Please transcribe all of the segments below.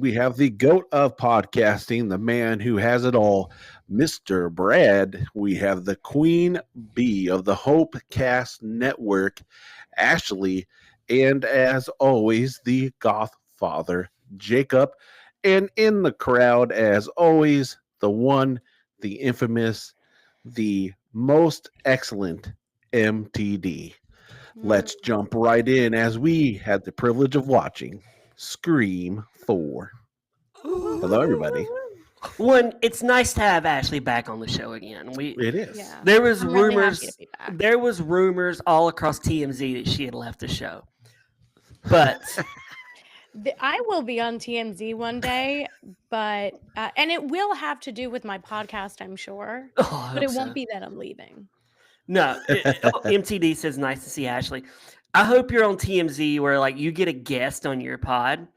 we have the GOAT of podcasting, the man who has it all, Mr. Brad. We have the Queen Bee of the Hopecast Network, Ashley. And as always, the Goth Father, Jacob. And in the crowd, as always, the one, the infamous, the most excellent MTD. Let's jump right in as we had the privilege of watching Scream 4. Hello, everybody. One, it's nice to have Ashley back on the show again. It is. Yeah. There was I'm really rumors. happy to be back. There was rumors all across TMZ that she had left the show, but I will be on TMZ one day, but and it will have to do with my podcast, I'm sure. oh, I But it hope won't so. be that I'm leaving. No, MTD says nice to see Ashley. I hope you're on TMZ where like you get a guest on your pod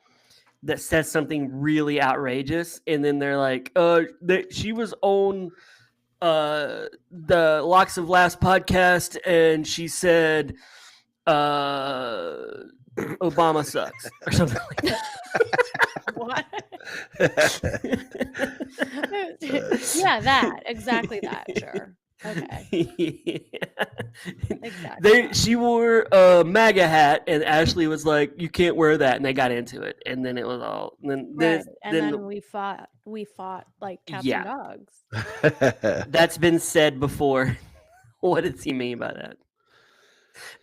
that says something really outrageous, and then they're like, she was on the Locks of Last podcast, and she said Obama sucks or something like that. What? Yeah, exactly that. Sure. Okay. Exactly. She wore a MAGA hat, and Ashley was like, "You can't wear that," and they got into it, and then it was all. Right. Then we fought like cats and dogs. That's been said before. What does he mean by that?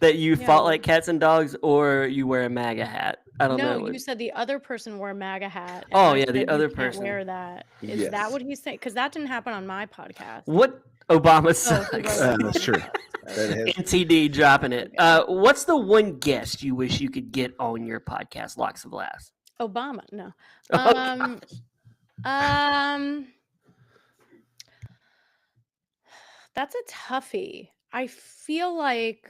That you fought like cats and dogs, or you wear a MAGA hat? I don't know. No, you said the other person wore a MAGA hat. Oh I yeah, said the other you can't person. wear that. Is that what he's saying? Because that didn't happen on my podcast. What? Obama Oh, sucks. That's true. NTD dropping it. What's the one guest you wish you could get on your podcast, Locks of Last? Obama, no. Oh, That's a toughie. I feel like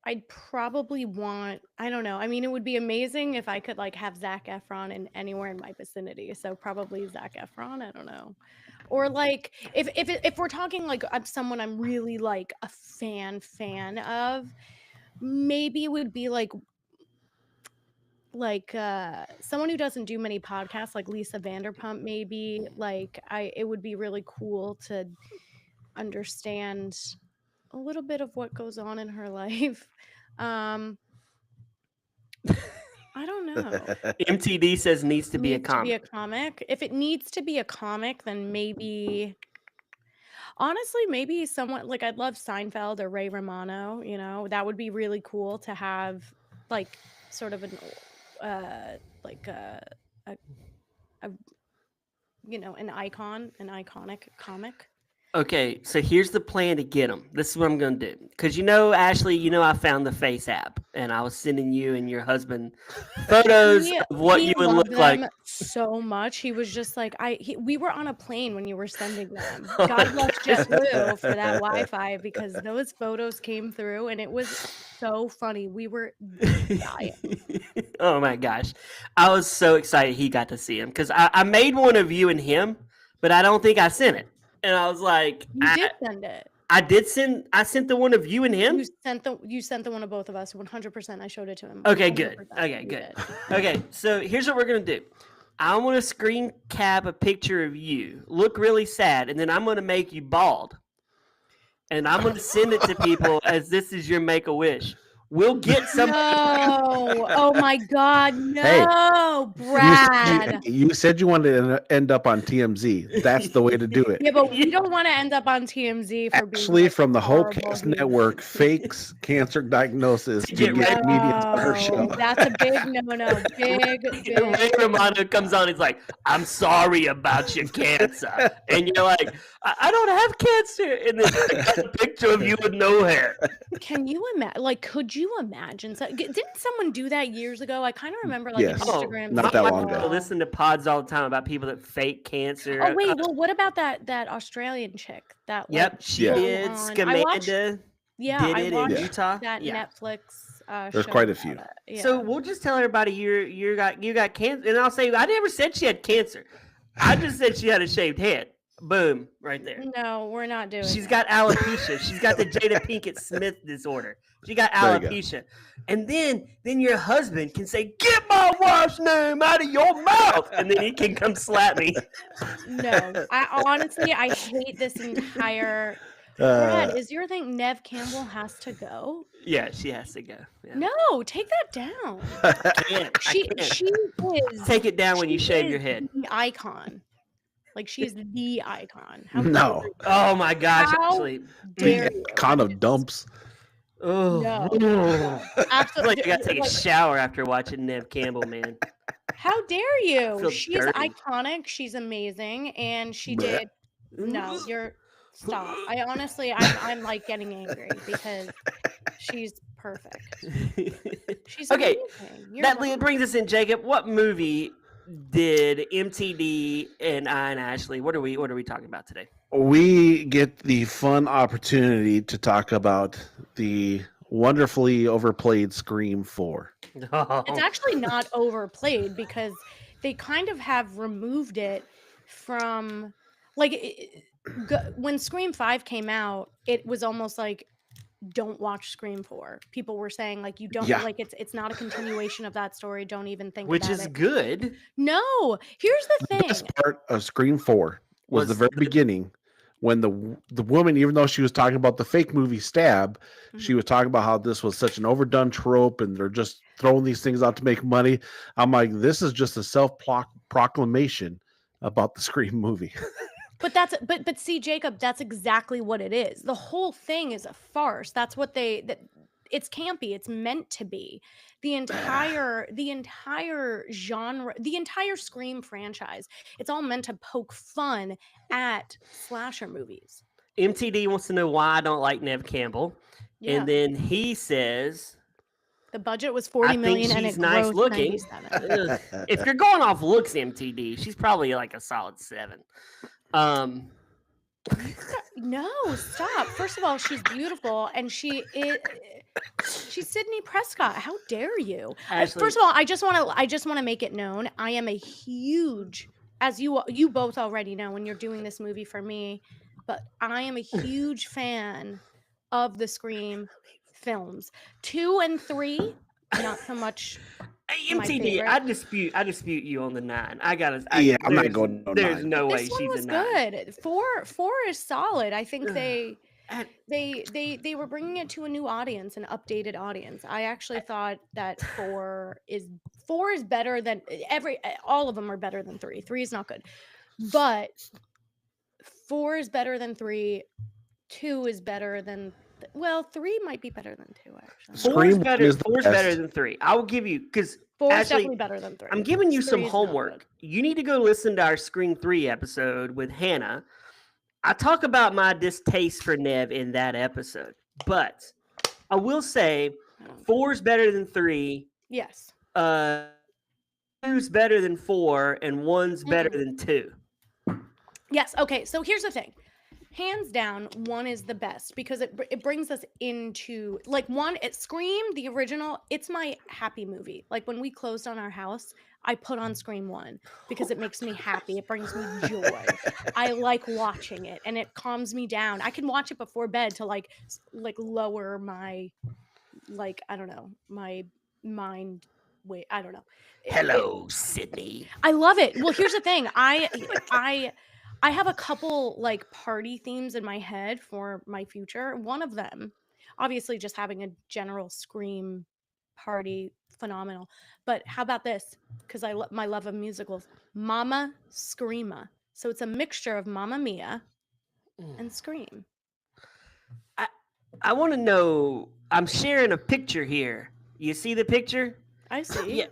I'd probably want, I don't know. I mean, it would be amazing if I could like have Zac Efron in anywhere in my vicinity. So probably Zac Efron. I don't know. Or like if we're talking like I'm someone I'm really like a fan of, maybe it would be like someone who doesn't do many podcasts, like Lisa Vanderpump. Maybe like it would be really cool to understand a little bit of what goes on in her life. I don't know. MTD says needs to be a comic. If it needs to be a comic, then maybe, honestly, maybe someone like I'd love Seinfeld or Ray Romano. You know, that would be really cool to have, like, sort of an like a you know, an iconic comic. Okay, so here's the plan to get them. This is what I'm going to do. Because you know, Ashley, you know I found the Face app, and I was sending you and your husband photos of what you would look like. So much. He was just like, we were on a plane when you were sending them. God bless JetBlue for that Wi-Fi, because those photos came through, and it was so funny. We were dying. Oh my gosh. I was so excited he got to see him, because I made one of you and him, but I don't think I sent it. And I was like, you did send it. I sent the one of you and him. You sent the one of both of us 100%. I showed it to him. Okay, good. Okay, good. Okay, so here's what we're gonna do. I want to screen cap a picture of you, look really sad, and then I'm gonna make you bald, and I'm gonna send it to people as this is your Make-A-Wish. We'll get some. No! Oh my God! No, hey, Brad. You said you wanted to end up on TMZ. That's the way to do it. Yeah, but we don't want to end up on TMZ for Actually, being from the Hopecast Network, fakes cancer diagnosis to get comedians on our show. That's a big no. Big. Ray Romano comes on. He's like, "I'm sorry about your cancer," and you're like, "I don't have cancer." And then I got a picture of you with no hair. Can you imagine? Like, could you imagine? Didn't someone do that years ago? I kind of remember, like, Instagram. Not that long ago. I listen to pods all the time about people that fake cancer. Oh wait, well, what about that Australian chick? That she did. Scamanda. Yeah, did it in Utah. That Netflix. There's quite a few. So we'll just tell everybody you got cancer, and I'll say I never said she had cancer. I just said she had a shaved head. Boom, right there. No, we're not doing She's that. got alopecia. She's got the Jada Pinkett Smith disorder. She got There you go. alopecia. And then your husband can say, "Get my wife's name out of your mouth," and then he can come slap me. No, I hate this entire. Brad, is your thing Nev Campbell has to go? Yeah, she has to go. Yeah. No, take that down. I She can't. is Take it down when you she shave is your head. the icon. Like she's the icon. How No. Oh my gosh! How Actually, dare you? Kind of dumps. oh, No. I Absolutely. feel like I gotta take a Like, shower after watching Nev Campbell, man. how dare you? feel She's dirty. iconic. She's amazing, and she Blech. did. No, you're stop. I honestly, I'm like getting angry because she's perfect. She's Okay, amazing. You're that right. brings us in, Jacob. What movie did MTD and I and Ashley? What are we talking about today? We get the fun opportunity to talk about the wonderfully overplayed Scream 4. It's actually not overplayed because they kind of have removed it from like when Scream 5 came out, it was almost like don't watch Scream 4. People were saying like you don't Yeah. like it's not a continuation of that story. Don't even think which about is it. good. No, here's the The thing. best part of Scream 4 was the Was very the- beginning when the woman, even though she was talking about the fake movie Stab, she was talking about how this was such an overdone trope and they're just throwing these things out to make money. I'm like, this is just a self-proclamation about the Scream movie. But see, Jacob, that's exactly what it is. The whole thing is a farce. That's what it's campy. It's meant to be. The entire genre, the entire Scream franchise, it's all meant to poke fun at slasher movies. MTD wants to know why I don't like Nev Campbell, Yeah. and then he says, The budget was "I 40 think million and she's it nice grossed looking." 97. Ugh. If you're going off looks, MTD, she's probably like a solid 7. No, stop. First of all, she's beautiful and she's Sydney Prescott. How dare you? Ashley, First of all, I just want to make it known I am a huge, as you both already know when you're doing this movie for me, but I am a huge fan of the Scream films. 2 and 3, not so much. my MTD, favorite. I dispute you on the 9. I'm Yeah, I'm not there's- going no There's 9. no way This one she's was a 9. good. 4 is solid. I think they And- they were bringing it to a new audience, an updated audience. I actually thought that 4 is better than all of them are better than 3. 3 is not good, but 4 is better than 3. 2 is better than 3 might be better than 2 actually. Scream better. is the 4's better best. than 3. I will give you because 4 is Ashley, definitely better than 3. I'm giving you some 3 is not homework. good. You need to go listen to our Scream 3 episode with Hannah. I talk about my distaste for Nev in that episode, but I will say 4 is better than 3. Yes. 2's better than 4, and 1's better than 2. Yes. Okay. So here's the thing. Hands down, 1 is the best because it brings us into like 1. It Scream the original. It's my happy movie. Like when we closed on our house, I put on Scream 1 because it makes me happy. It brings me joy. I like watching it and it calms me down. I can watch it before bed to like lower my I don't know, my mind. Wait, I don't know. Hello, Sydney. I love it. Well, here's the thing. I have a couple like party themes in my head for my future. One of them, obviously, just having a general Scream party, phenomenal. But how about this? Because my love of musicals, Mama Screama. So it's a mixture of Mamma Mia and Scream. I want to know. I'm sharing a picture here. You see the picture? I see. Yeah.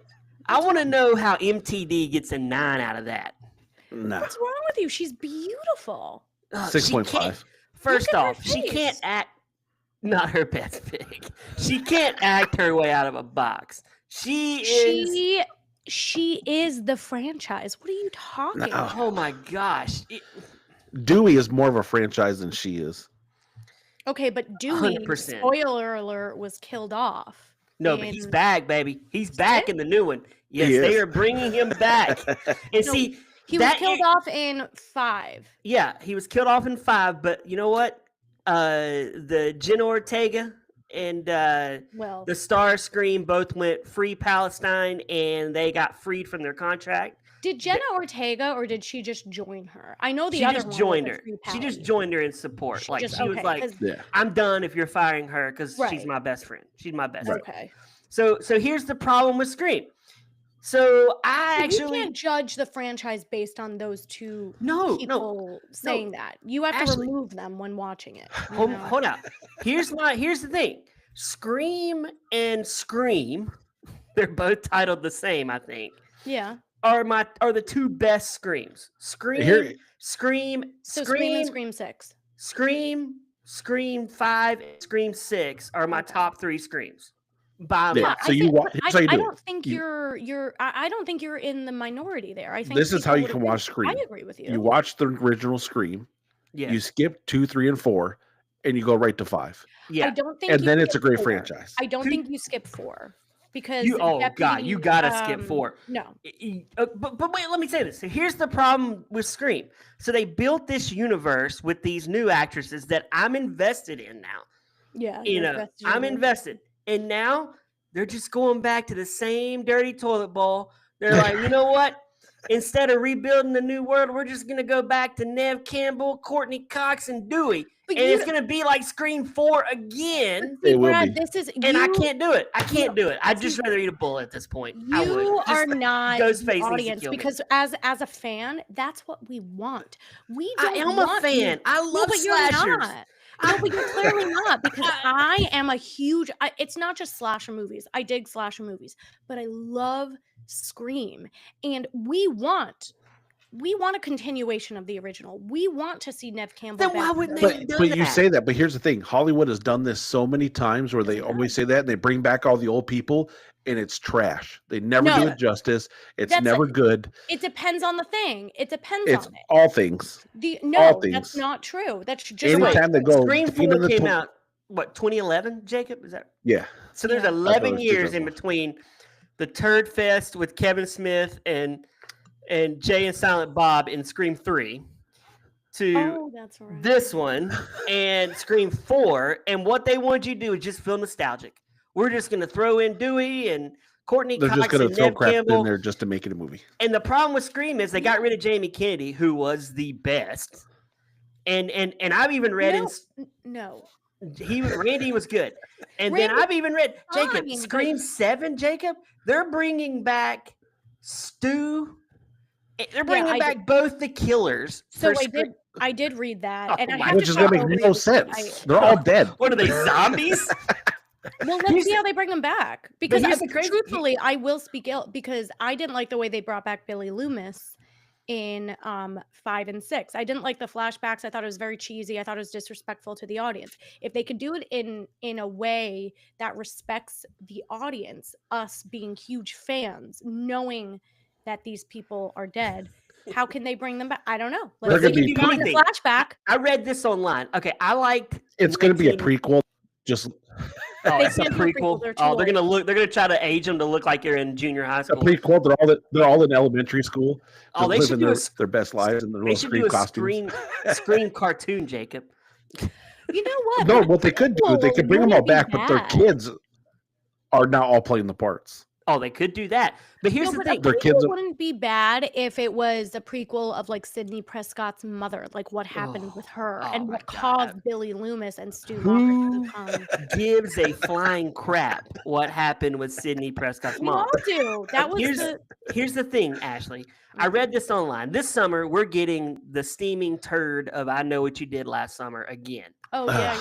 I want to know how MTD gets a 9 out of that. Nah. What's wrong with you? She's beautiful. Ugh, she 6.5. can't- First Look at her off, she can't face. act. Not her best pick. She can't act her way out of a box. She is. She is the franchise. What are you talking No. about? Oh my gosh. Dewey is more of a franchise than she is. Okay, but Dewey, 100%. spoiler alert, was killed off. No, but he's in- back, baby. He's back in the new one. Yes, He they is. are bringing him back. And No. see, He was That killed is- off in 5. Yeah, he was killed off in 5, but you know what? The Jenna Ortega and Well, the Starscream both went free Palestine, and they got freed from their contract. did Jenna Ortega or did she just join her? I know the She other just one was joined a her. Free She just Pally. joined her in support. She Like just- she was okay, like, 'cause- Yeah. "I'm done if you're firing her because she's Right. my best friend. She's my best Right. friend." Okay. So here's the problem with Scream. So I So actually you can't judge the franchise based on those two no. people saying that. You have to Ashley. remove them when watching it. you Hold, know? hold on. Here's the thing. Scream and Scream, they're both titled the same, I think. Yeah. Are the two best Screams. Scream, Here- Scream, So Scream and Scream, Scream 6. Scream 5, and Scream 6 are my Okay. top 3 Screams. By Yeah, much. so you but here's how you I do it. don't think You- I don't think you're in the minority there. I think This is how people you would can agree- watch Scream. I agree with you. You watch the original Scream, Yeah. you skip 2, 3, and 4, and you go right to 5. I Yeah. don't think And you then it's a skip great 4. franchise. I don't Two- think you skip 4 because God, Deputy, you gotta skip 4. No. But wait, let me say this. So here's the problem with Scream. So they built this universe with these new actresses that I'm invested in now. Yeah. You you're know, invested I'm in it. invested. And now they're just going back to the same dirty toilet bowl. They're like, you know what? Instead of rebuilding the new world, we're just gonna go back to Nev Campbell, Courtney Cox, and Dewey. But And you- it's gonna be like Scream 4 again. See, It will Brad, be. this is And I you- can't do it. I can't do it. I'd see, just rather eat a bullet at this point. I would. You Just are not Ghostface the needs to audience kill me. because as a fan, that's what we want. We I don't am a want fan. you- I No, love but you're slashers. not. No, but you're clearly not because I am a huge. It's not just slasher movies. I dig slasher movies, but I love Scream, and we want a continuation of the original. We want to see Nev Campbell. Then why back wouldn't there. they- But done you that. say that, but here's the thing: Hollywood has done this so many times where they It always say that and they bring back all the old people, and it's trash. They never No. do it justice. It's That's never a- good. It depends on the thing. It depends It's on it. all things. No, things. that's not true. That's just Wait, Anytime they go, Scream even 4 in the came tw- out, what, 2011, Jacob? Is that Yeah, so? There's Yeah. I thought it 11 was years in 2004. between the Turd Fest with Kevin Smith and Jay and Silent Bob in Scream 3 to Oh, that's right. this one and Scream 4. And what they want you to do is just feel nostalgic. We're just going to throw in Dewey and Courtney they're Cox just gonna and throw Nev crap Campbell. in there just to make it a movie. And the problem with Scream is they got rid of Jamie Kennedy, who was the best. And I've even read No, no. Randy was good. And then Randy I've even read Jacob fine, but- Scream 7, Jacob. They're bringing back Stu. They're bringing I back both the killers. So for I did read that, Oh and I my have Which to is gonna start make over no because sense. They're all dead. What are they, zombies? Well, let's Here's see the- how they bring them back. Because here's the crazy- truthfully, I will speak ill because I didn't like the way they brought back Billy Loomis in 5 and 6. I didn't like the flashbacks. I thought it was very cheesy. I thought it was disrespectful to the audience. If they could do it in a way that respects the audience, us being huge fans, knowing that these people are dead, how can they bring them back? I don't know. They're Let's gonna see. be Not in a pre- flashback. I read this online. Okay, I liked. It's going to be a 19 prequel. Just Oh, They it's a can't do a prequel, prequel. they're too Oh, they're gonna old. look. They're gonna try to age them to look like they're in junior high a school. prequel. They're all in elementary school. Oh, they should living do their, a sc- their best lives in their They little should do screen a costumes. screen cartoon, Jacob. You know what? No, But what they could do, prequel they could bring them all wouldn't be back, but their bad. kids are now all playing the parts. Oh, they could do that. But here's No, the but a thing. Their prequel kids are- wouldn't be bad if it was a prequel of like Sidney Prescott's mother, like what happened with her Oh and my what God. caused Billy Loomis and Stu Who- Macher to become. Gives a flying crap what happened with Sidney Prescott's We mom. all do. That was Here's- the. Here's the thing, Ashley. I read this online. This summer, we're getting the steaming turd of I Know What You Did Last Summer again. Oh yeah.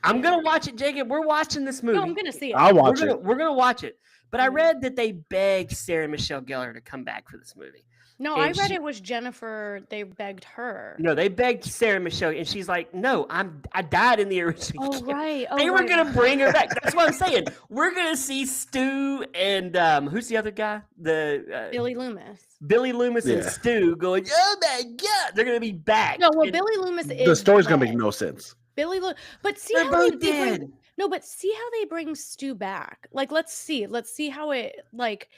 I'm yeah. gonna watch it, Jacob. We're watching this movie. No, I'm gonna see it. I'll watch we're it. gonna, We're gonna watch it. But I Mhm. read that they begged Sarah Michelle Gellar to come back for this movie. No, I and read she- it was Jennifer. They begged her. No, they begged Sarah Michelle, and she's like, "No, I died in the original." Oh game." right. Oh, They were right. gonna bring her back. That's what I'm saying. We're gonna see Stu and who's the other guy? The Billy Loomis. Billy Loomis and Yeah. Stu going. Oh my god, they're gonna be back. No, well, And Billy Loomis is The story's going to dead. make no sense. Billy but see they're how both they dead. no, but see how they bring Stu back. Like, let's see how it like.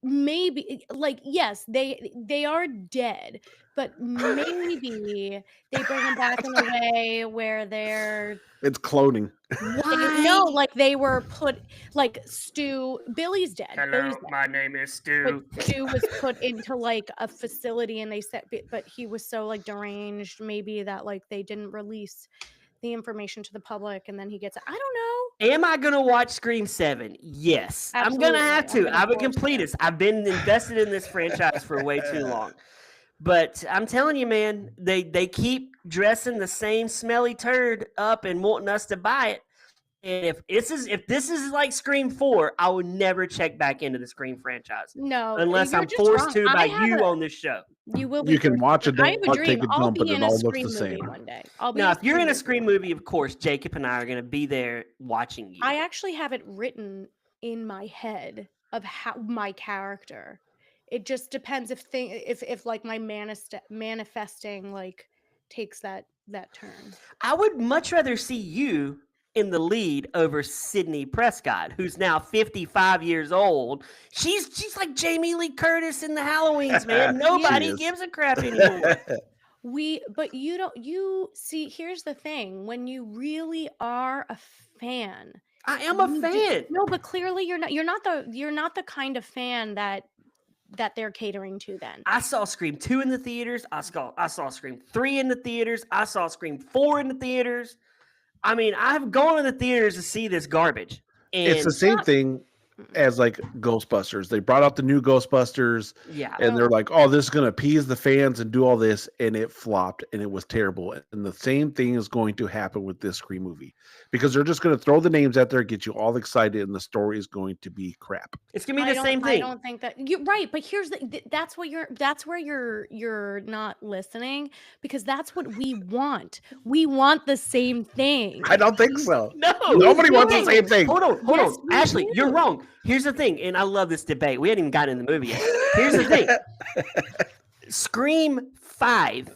maybe like yes, they are dead, but maybe they bring them back in a way where they're It's cloning. no, like they were put like Billy's dead. Billy's dead. my name is But Stu. Stu was put into like a facility and they said but he was so like deranged maybe that like they didn't release the information to the public and then he gets I don't know. Am I gonna watch Scream 7? Yes. I'm gonna have Absolutely. to. I'm a completist. I've been invested in this franchise for way too long. But I'm telling you, man, they keep dressing the same smelly turd up and wanting us to buy it. And if this is like Scream 4, I would never check back into the Scream franchise. No, Unless you're I'm just forced wrong. to by I have you a- on this show. You will be You can forced watch to. it, I have a don't dream. take a I'll dump, be and it in all a looks the Scream movie same. one day. I'll be Now, in if you're in a Scream movie. movie, of course, Jacob and I are going to be there watching you. I actually have it written in my head of how my character. It just depends if like my manifesting like takes that turn. I would much rather see you in the lead over Sydney Prescott, who's now 55 years old. She's like Jamie Lee Curtis in the Halloweens, man. Nobody is. gives a crap anymore. But you see, here's the thing: when you really are a fan, I am a fan. No, but clearly you're not. You're not the kind of fan that they're catering to. Then I saw Scream 2 in the theaters. I saw Scream 3 in the theaters. I saw Scream 4 in the theaters. I mean, I've gone to the theaters to see this garbage. And It's the same thing as like Ghostbusters. They brought out the new Ghostbusters, yeah. and they're like, "Oh, this is going to appease the fans and do all this," and it flopped, and it was terrible. And the same thing is going to happen with this Scream movie because they're just going to throw the names out there, get you all excited, and the story is going to be crap. It's gonna be the same thing. I don't think that you're right, but here's that's where you're not listening because that's what we want. We want the same thing. I don't think so. No, Nobody wants the do. same thing. Hold on. Yes, we Ashley, do. you're wrong. Here's the thing, and I love this debate. We hadn't even gotten in the movie yet. Here's the thing. Scream 5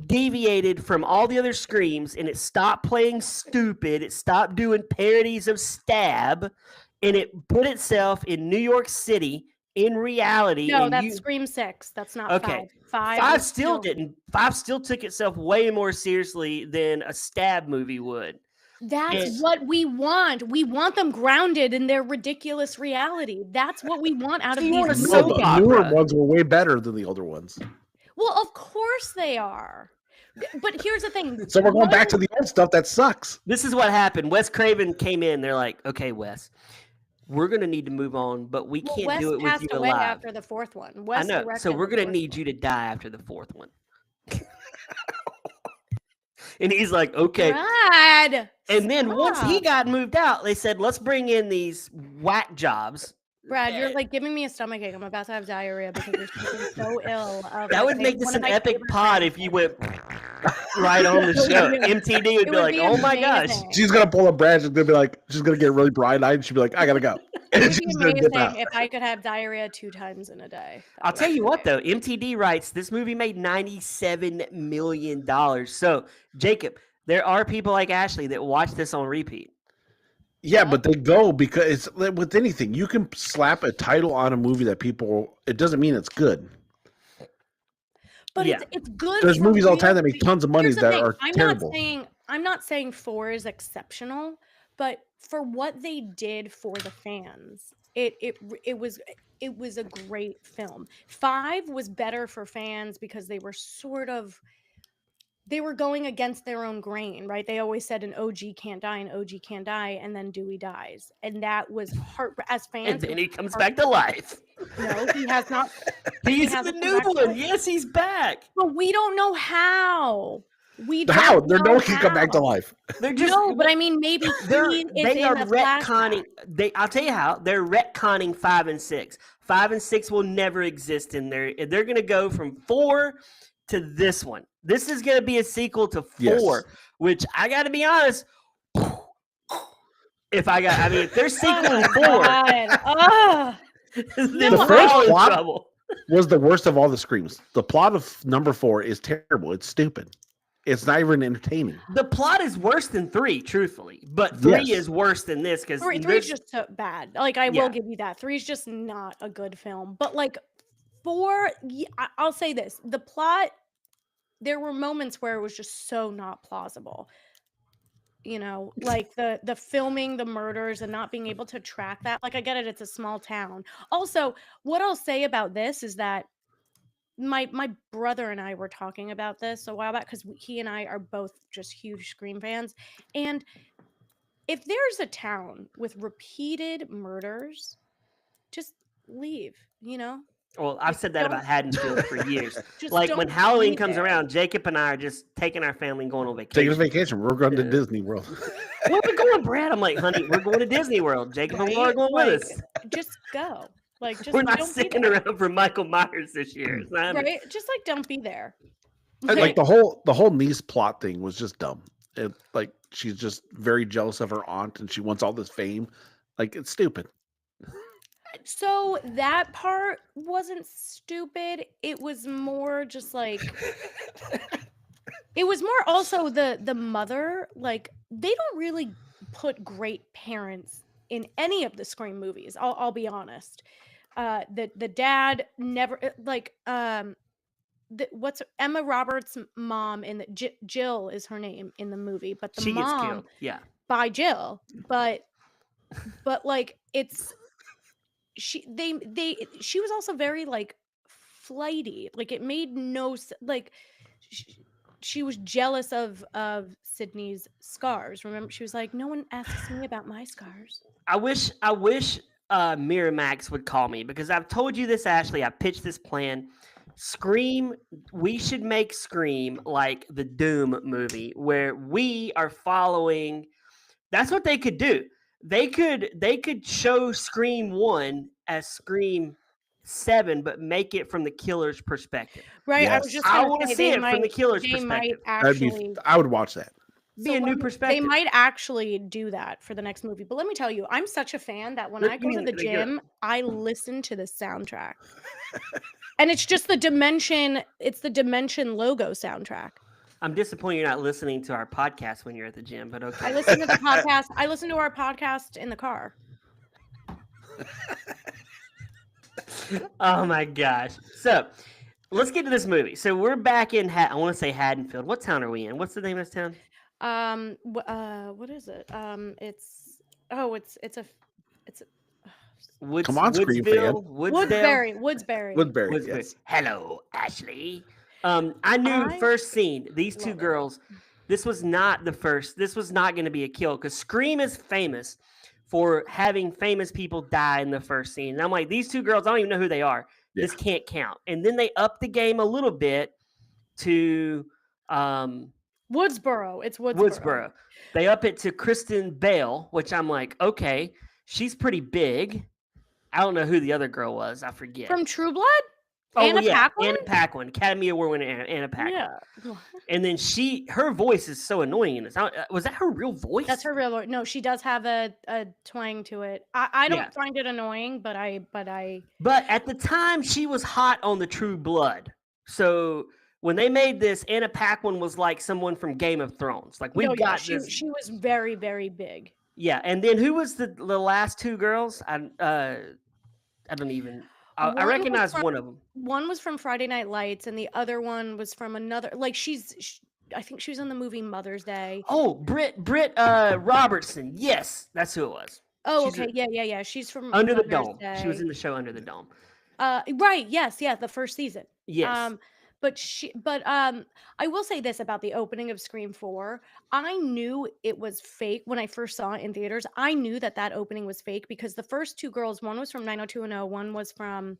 deviated from all the other Screams, and it stopped playing stupid. It stopped doing parodies of Stab, and it put itself in New York City in reality. No, and that's Scream 6. That's not Okay. 5. 5 is still didn't. 5 still took itself way more seriously than a Stab movie would. That's Yes. what we want. We want them grounded in their ridiculous reality. That's what we want out of You want a these No, soap movies. the newer opera. ones were way better than the older ones. Well, of course they are. But here's the thing. So we're going back to the old stuff that sucks. This is what happened. Wes Craven came in. They're like, okay, Wes, we're going to need to move on, but we Well, can't Wes do it with passed you away alive. after the fourth one. I Wes know. So directed we're the going to fourth need one. you to die after the fourth one. And he's like, okay. Brad, And then once he stop. got moved out, they said, let's bring in these whack jobs. Brad, you're like giving me a stomachache. I'm about to have diarrhea because you're speaking so ill of That would like, make this one of an my epic favorite pod friends. if you went right on the show. MTD would It be like, oh my gosh. amazing. She's gonna pull a Brad. She's gonna be like, she's gonna get really bright-eyed. And she'll be like, I gotta go. And It would she's be gonna dip out. amazing if I could have diarrhea 2 times in a day. That I'll would tell be you what, great. though, MTD writes this movie made $97 million. So, Jacob, there are people like Ashley that watch this on repeat. Yeah, but they go because it's like with anything. You can slap a title on a movie that people. It doesn't mean it's good. But Yeah. it's good. There's for movies all the time real that make people. tons of money Here's the that thing, are terrible. I'm not saying 4 is exceptional, but for what they did for the fans, it was a great film. 5 was better for fans because they were going against their own grain, right? They always said an OG can't die, and then Dewey dies, and that was as fans. And then it he was comes back to life. No, he has not. He's the hasn't come new back to one. life. Yes, he's back. But we don't know how. We How? don't There no know one can come back to how. life. They're just No, but I mean, maybe he is they in are a flashback. retconning. I'll tell you how they're retconning 5 and 6. 5 and 6 will never exist in there. They're going to go from 4 to this one. This is going to be a sequel to 4, Yes. which I got to be honest. If there's sequel Oh to my 4, God. Ugh. then The we're first all in plot- trouble. Was the worst of all the Screams. The plot of number 4 is terrible. It's stupid. It's not even entertaining. The plot is worse than 3, truthfully, but 3 Yes. is worse than this because Three's just so bad. Like, I Yeah. will give you that. Three's just not a good film. But like 4, I'll say this: the plot. There were moments where it was just so not plausible. You know, like the filming the murders and not being able to track that. Like, I get it; it's a small town. Also, what I'll say about this is that my brother and I were talking about this a while back because he and I are both just huge Scream fans, and if there's a town with repeated murders, just leave, you know? Well, I've Like, said that don't about Haddonfield for years. just Like when don't Halloween be comes there. around, Jacob and I are just taking our family and going on Taking a vacation. vacation. We're going to Yeah. Disney World. Where we going, Brad? I'm like, honey, we're going to Disney World. Jacob and Laura are Right? going Like, with us. just go. Like, just We're not don't be sticking there. around for Michael Myers this year. It's not happening. Right? Just like don't be there. Like the whole niece plot thing was just dumb. Like she's just very jealous of her aunt and she wants all this fame. Like it's stupid. So that part wasn't stupid. It was more just like it was more also the mother, like they don't really put great parents in any of the Scream movies. I'll be honest. The dad never what's Emma Roberts' mom in the Jill is her name in the movie, but the She gets mom killed. Yeah. by Jill, but like it's she was also very like flighty. Like it made no like she was jealous of Sydney's scars. Remember, she was like, no one asks me about my scars. I wish Miramax would call me because I've told you this, Ashley. I pitched this plan. Scream, we should make Scream like the Doom movie where we are following. That's what they could do. They could show Scream 1 as Scream 7, but make it from the killer's perspective. Right. I was Yes. just I gonna want to say see they it from the killer's they might perspective. actually I would watch that. Be a new They perspective. might actually do that for the next movie. But let me tell you, I'm such a fan that when Look, I you go to mean the they get- gym, I listen to the soundtrack. And it's just the Dimension logo soundtrack. I'm disappointed you're not listening to our podcast when you're at the gym, but okay. I listen to the podcast. I listen to our podcast in the car. Oh my gosh. So let's get to this movie. So we're back in I want to say Haddonfield. What town are we in? What's the name of this town? What is it? It's a Come on, Scream fan. Woodsdale. Woodsbury. Yes. Hello, Ashley. I knew first scene, these two love it. girls, this was not going to be a kill because Scream is famous for having famous people die in the first scene. And I'm like, these two girls, I don't even know who they are. Yeah. This can't count. And then they up the game a little bit to Woodsboro. It's Woodsboro. They up it to Kristen Bale, which I'm like, okay, she's pretty big. I don't know who the other girl was. I forget. From True Blood? Oh, Anna yeah, Paquin? Anna Paquin, Academy Award winner Anna Paquin. Yeah. And then her voice is so annoying in this. Was that her real voice? That's her real. No, she does have a twang to it. I don't Yeah. find it annoying, but I. But at the time, she was hot on the True Blood. So when they made this, Anna Paquin was like someone from Game of Thrones. Like we got this. She was very, very big. Yeah, and then who was the last two girls? I don't even. I One was recognize from- one of them. One was from Friday Night Lights, and the other one was from another. Like I think she was in the movie Mother's Day. Oh, Britt Robertson. Yes, that's who it was. Oh, she's okay, yeah. She's from Under the Mother's Dome. Day. She was in the show Under the Dome. Right. Yes. Yeah. The first season. Yes. But I will say this about the opening of Scream 4. I knew it was fake when I first saw it in theaters. I knew that opening was fake because the first two girls, one was from 90210, one was from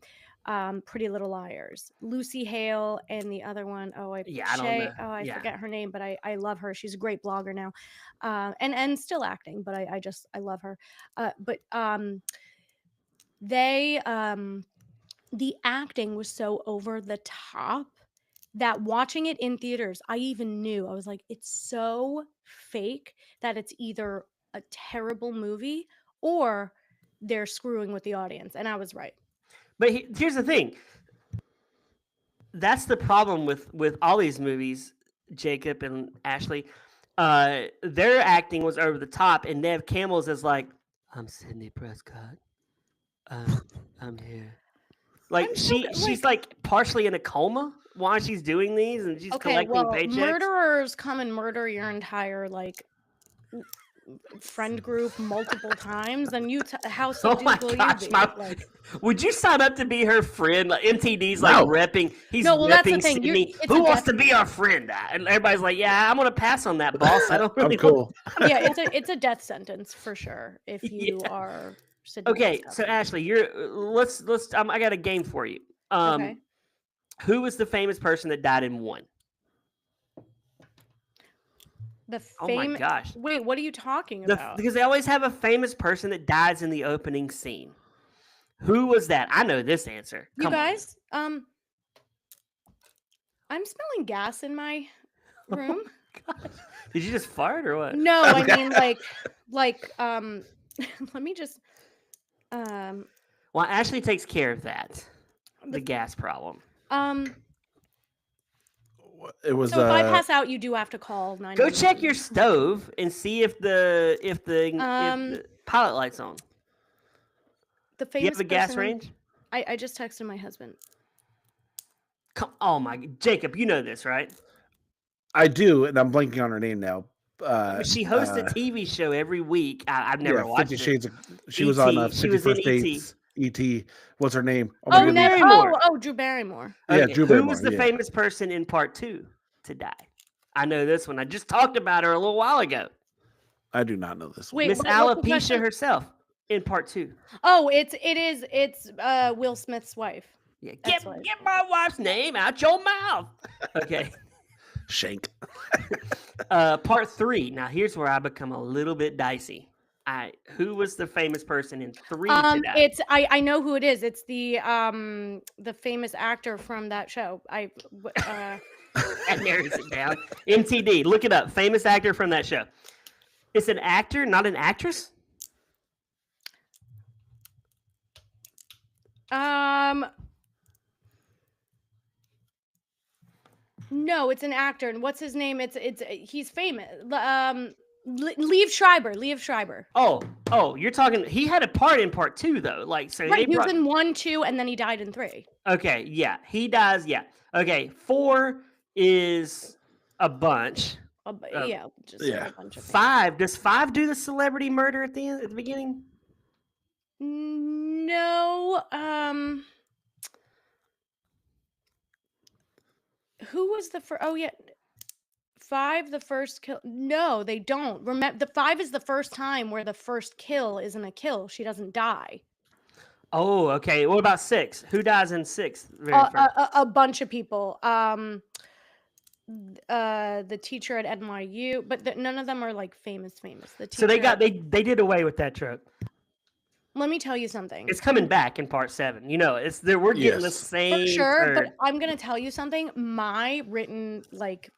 Pretty Little Liars. Lucy Hale and the other one, I don't Shay, know. I Yeah. forget her name, but I love her. She's a great blogger now. And still acting, but I love her. The acting was so over the top that watching it in theaters, I even knew, I was like, it's so fake that it's either a terrible movie or they're screwing with the audience. And I was right. But here's the thing. That's the problem with all these movies. Jacob and Ashley, their acting was over the top, and Nev Campbell's is like, "I'm Sydney Prescott. I'm here." Like I'm so she's like partially in a coma while she's doing these, and she's okay. collecting Well, paychecks. murderers come and murder your entire like friend group multiple times, then how Oh subdued my will gosh, you be? my, would you sign up to be her friend? Like MTD's like No. repping. He's No, well, that's the repping thing. Sydney. It's a Who wants death to be our friend? And everybody's like, "Yeah, I'm gonna pass on that, boss. I don't really I'm cool. yeah, it's a death sentence for sure if you Yeah. are Sydney Okay, Prescott. so Ashley, you're let's I got a game for you. Okay. Who was the famous person that died in one? The Oh my fame. gosh. Wait, what are you talking about? Because they always have a famous person that dies in the opening scene. Who was that? I know this answer. You Come on. guys, I'm smelling gas in my room. Did you just fart or what? No, I mean like let me just Well, Ashley takes care of that. The gas problem. It was. so if I pass out, you do have to call 911. Go check your stove and see if the pilot light's on. The Do you famous have a gas person- range? I just texted my husband. Oh my, Jacob, you know this, right? I do, and I'm blanking on her name now. She hosts a TV show every week. I've never watched 50 it. Shades. She was on E.T.. She was in 51st E.T.. Dates. E.T. What's her name? Oh, my no, goodness. Barrymore. Drew Barrymore. Yeah, Okay, Drew who Barrymore, was the yeah. famous person in part 2 to die? I know this one. I just talked about her a little while ago. I do not know this one. Wait, Miss what's the Alopecia question? herself in part 2. Oh, it's Will Smith's wife. Yeah, That's get what- my wife's name out your mouth. Okay. Shank. Part 3. Now here's where I become a little bit dicey. Who was the famous person in 3 to die? It's I know who it is. It's the famous actor from that show. That narrows it down. MTD, look it up. Famous actor from that show. It's an actor, not an actress? No, it's an actor. And what's his name? He's famous. Liev Schreiber. Oh, you're talking. He had a part in part 2 though. Like so, Right, they he was brought. in 1, 2, and then he died in 3. Okay, yeah, he dies. Yeah. Okay, 4 is a bunch. Yeah, just yeah. a bunch of things. 5 does 5 do the celebrity murder at the beginning? No. Who was the first? Oh yeah, 5. The first kill. No, they don't. Remember, the 5 is the first time where the first kill isn't a kill. She doesn't die. Oh, okay. What about 6? Who dies in 6? A bunch of people. The teacher at NYU, but none of them are like famous. The So they teacher- they did away with that trope. Let me tell you something. It's coming back in part 7. You know, it's there. We're getting the Yes. same. For sure, turn. but I'm gonna tell you something. My written like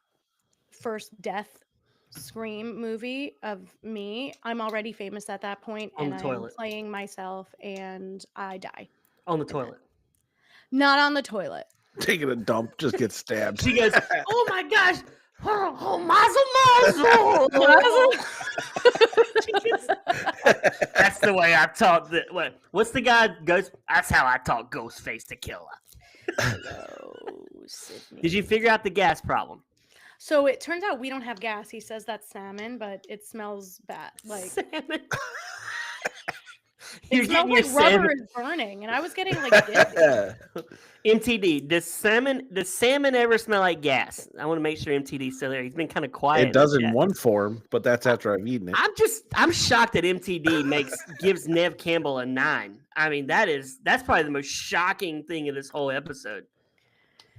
first death scream movie of me, I'm already famous at that point, On and the I'm toilet. playing myself, and I die. On the toilet. Not on the toilet. Taking a dump, just get stabbed. She goes, "Oh my gosh, oh, mazel." That's the way I talk. What's the guy goes? That's how I talk. Ghostface the Killer. Hello, Sydney. Did you figure out the gas problem? So it turns out we don't have gas. He says that's salmon, but it smells bad. Like Salmon. it You're smells getting your like rubber salmon. is burning, and I was getting like dizzy. MTD, does salmon ever smell like gas? I want to make sure MTD's still there. He's been kind of quiet. It does the in chat. one form, but that's after I've eaten it. I'm shocked that MTD gives Nev Campbell a 9. I mean, that's probably the most shocking thing of this whole episode.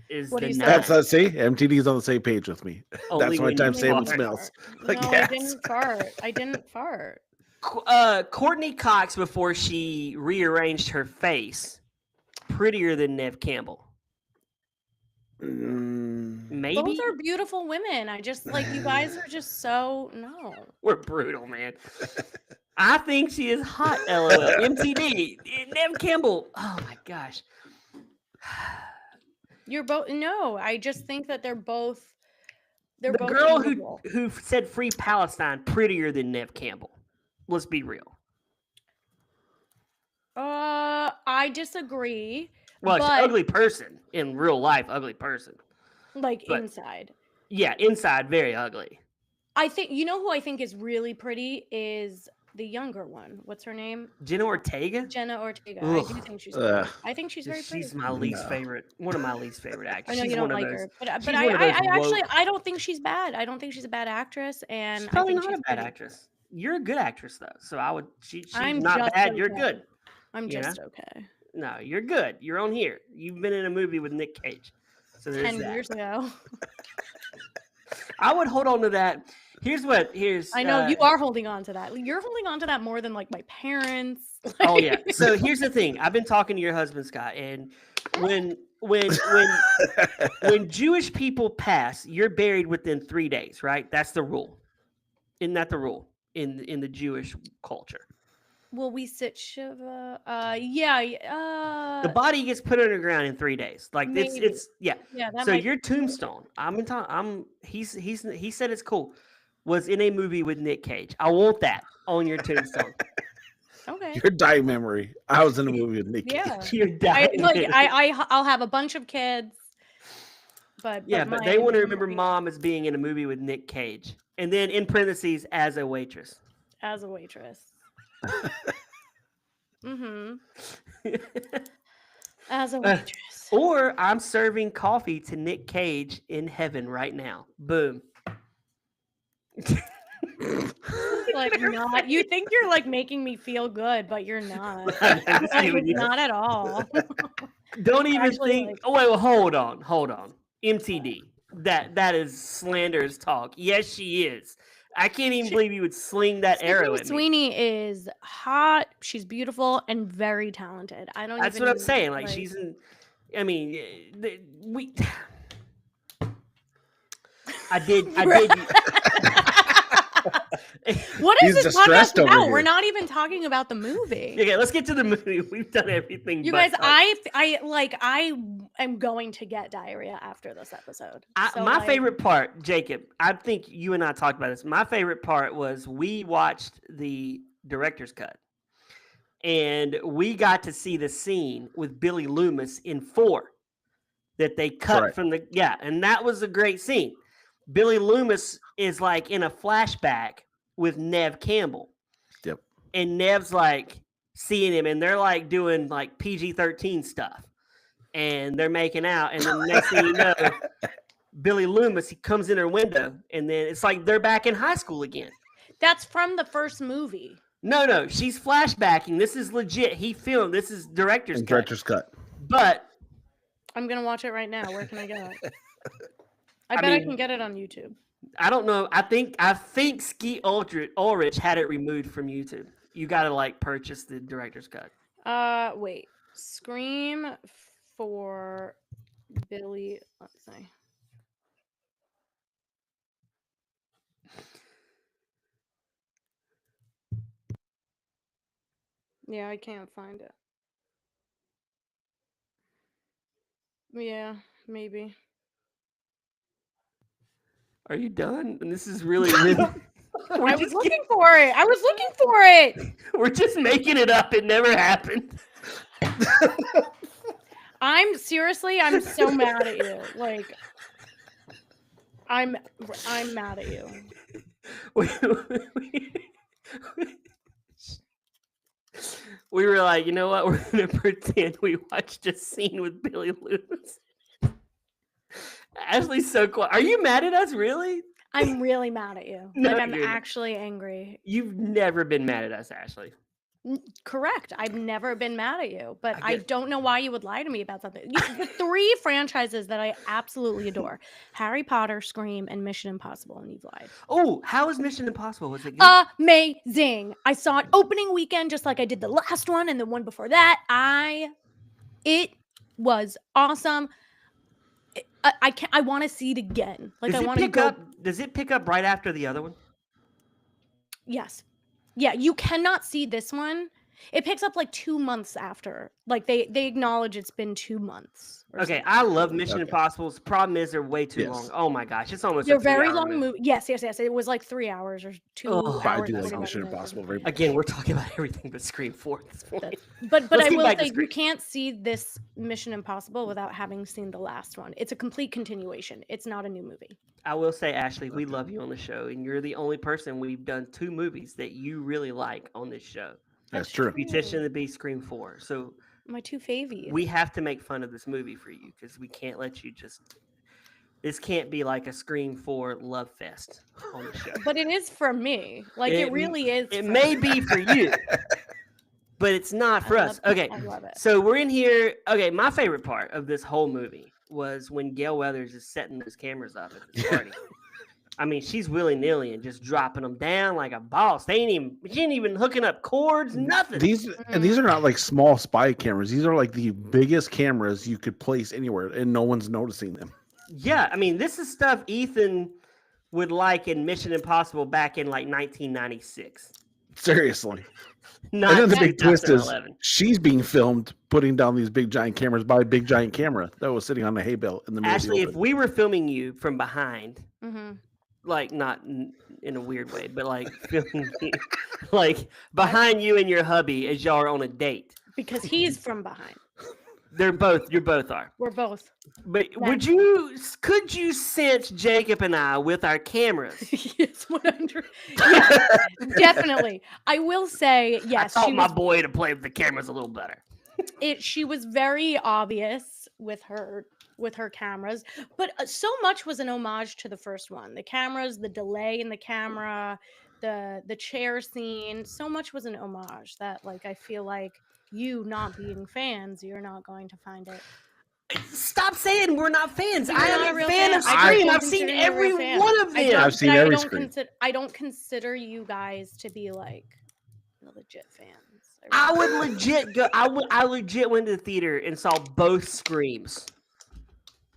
Is What the do you say? 9. That's see, MTD's on the same page with me. Only That's why when time you salmon fart. smells like No, gas. I didn't fart. Courtney Cox, before she rearranged her face, prettier than Nev Campbell. Maybe Both are beautiful women. I just like you guys are just so no. we're brutal, man. I think she is hot. LOL. MTD. Nev Campbell. Oh my gosh. You're both no. I just think that they're both They're The both girl lovable. who said "Free Palestine" prettier than Nev Campbell. Let's be real. I disagree. Well, she's an but ugly person in real life, ugly person. like but- inside. Yeah, inside very ugly. I think you know who I think is really pretty is the younger one. What's her name? Jenna Ortega. Jenna Ortega. I do Ugh. think she's pretty. Ugh. I think she's very pretty. She's my least No. favorite. One of my least favorite I actors. know She's you don't one of like those. her, but she's one of I those actually woke- I don't think she's bad. I don't think she's a bad actress, and She's I probably think not she's a bad pretty. actress. You're a good actress though, so I would. She's I'm not just bad. You're okay. good. I'm You just okay. No, you're good. You're on here. You've been in a movie with Nick Cage, so there's 10 that. years ago. I would hold on to that. Here's I know you are holding on to that. You're holding on to that more than like my parents. Oh yeah. So here's the thing. I've been talking to your husband Scott, and when Jewish people pass, you're buried within 3 days, right? That's the rule. Isn't that the rule in the Jewish culture? Will we sit Shiva? Yeah. The body gets put underground in 3 days. Like Maybe. it's yeah. Yeah, that So might your tombstone, he said it's cool, was in a movie with Nick Cage. I want that on your tombstone. okay. Your dying memory. I was in a movie with Nick. Yeah. You're dying. I'll have a bunch of kids. But Yeah, but they my want to remember memory mom as being in a movie with Nick Cage. And then in parentheses, as a waitress. as a waitress. Mm-hmm. As a waitress. Or I'm serving coffee to Nick Cage in heaven right now. Boom. Like not you think you're like making me feel good, but you're not. I'm just Like, kidding you. not at all. Don't even Actually, think. like- Oh wait, well, hold on. MTD. That is slanderous talk. Yes, she is. I can't even believe you would sling that arrow Sydney at me. Sweeney is hot. She's beautiful and very talented. I don't. That's even, what I'm saying. Like she's in. I mean, we. I did. What is He's this distressed podcast over about? here. We're not even talking about the movie. Okay, let's get to the movie. We've done everything. You but guys, talk. I am going to get diarrhea after this episode. So, My like, favorite part, Jacob, I think you and I talked about this. My favorite part was we watched the director's cut, and we got to see the scene with Billy Loomis in 4 that they cut Correct. from the and that was a great scene. Billy Loomis is like in a flashback with Nev Campbell. Yep. And Nev's like seeing him, and they're like doing like PG-13 stuff, and they're making out, and then the next thing you know, Billy Loomis, he comes in her window, and then it's like they're back in high school again. That's from the first movie. No, she's flashbacking. This is legit. He filmed. This is director's cut. Director's cut. But I'm gonna watch it right now. Where can I get it? I I bet I mean- can get it on YouTube. I don't know. I think Skeet Ulrich had it removed from YouTube. You got to like purchase the director's cut. Wait. Scream for Billy. Let's see. Yeah, I can't find it. Yeah, maybe. Are you done? And this is really. We're I was just looking for it. I was looking for it. We're just making it up. It never happened. I'm so mad at you. Like, I'm mad at you. We were like, you know what? We're gonna pretend we watched a scene with Billy Loomis. Ashley's so quiet. Are you mad at us? Really? I'm really mad at you. No, Like, I'm you're not. actually angry. You've never been mad at us, Ashley. Correct. I've never been mad at you, but I I get- don't know why you would lie to me about something. The 3 franchises that I absolutely adore: Harry Potter, Scream, and Mission Impossible, and you've lied. Oh, how was Mission Impossible? Was it good? Amazing. I saw it opening weekend just like I did the last one and the one before that. It was awesome. I want to see it again. Like, I want to go. Does it pick up right after the other one? Yes. Yeah, you cannot see this one It picks up like 2 months after. Like they acknowledge it's been 2 months. or Okay, something. I love Mission Okay. Impossibles. Problem is they're way too Yes. long. Oh my gosh, it's almost They're a very 3-hour long movie. movie. Yes. It was like 3 hours or 2 Oh, I hours. do like 45 Mission minutes or Impossible something. very much. Again, we're talking about everything but Scream 4 at this point. But Let's I get will back to say Scream. you can't see this Mission Impossible without having seen the last one. It's a complete continuation. It's not a new movie. I will say, Ashley, we love you on the show, and you're the only person we've done 2 movies that you really like on this show. That's true. Beautician and the Beast, Scream 4. So My 2 favies. we have to make fun of this movie for you because we can't let you just. This can't be like a Scream 4 love fest on the show. But it is for me. Like it really is. It for may me. be for you, but it's not for I us. love it. Okay, I love it. so we're in here. Okay, my favorite part of this whole movie was when Gail Weathers is setting those cameras up at this party. I mean, she's willy-nilly and just dropping them down like a boss. She ain't even hooking up cords, nothing. These are not like small spy cameras. These are like the biggest cameras you could place anywhere, and no one's noticing them. Yeah, I mean, this is stuff Ethan would like in Mission Impossible back in like 1996. Seriously. Not And then the big twist is 2011. she's being filmed putting down these big giant cameras by a big giant camera that was sitting on a hay bale in the middle Ashley, of if the open. we were filming you from behind, Mhm. like not in a weird way, but like filming you, like behind you and your hubby as y'all are on a date. Because he's from behind. You both are. We're both. But That- could you sense Jacob and I with our cameras? Yes, 100. Yes, definitely. I will say, yes, I taught she my was, boy to play with the cameras a little better. she was very obvious with her cameras, but so much was an homage to the first one. The cameras, the delay in the camera, the chair scene, so much was an homage that like I feel like you not being fans, you're not going to find it. Stop saying we're not fans. You're I not a am a real fan fan. of I Scream. don't I've seen consider you a every real fan. one of I them. don't- I've seen but every I don't Scream. I don't consider you guys to be like the legit fans. I would legit go. I legit went to the theater and saw both Screams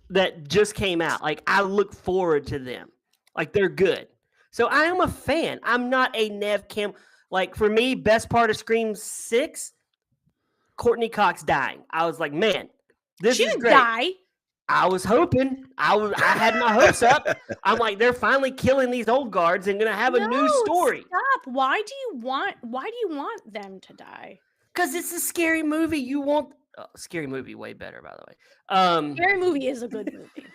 that just came out. Like I look forward to them. Like they're good. So I am a fan. I'm not a Nev Cam. Like for me, best part of Scream 6, Courtney Cox dying. I was like, man, this she is didn't great. die. I was hoping. I had my hopes up. I'm like, they're finally killing these old guards and gonna have a new No, story. Stop. Why do you want them to die? Because it's a scary movie. You want scary movie way better, by the way. Scary Movie is a good movie.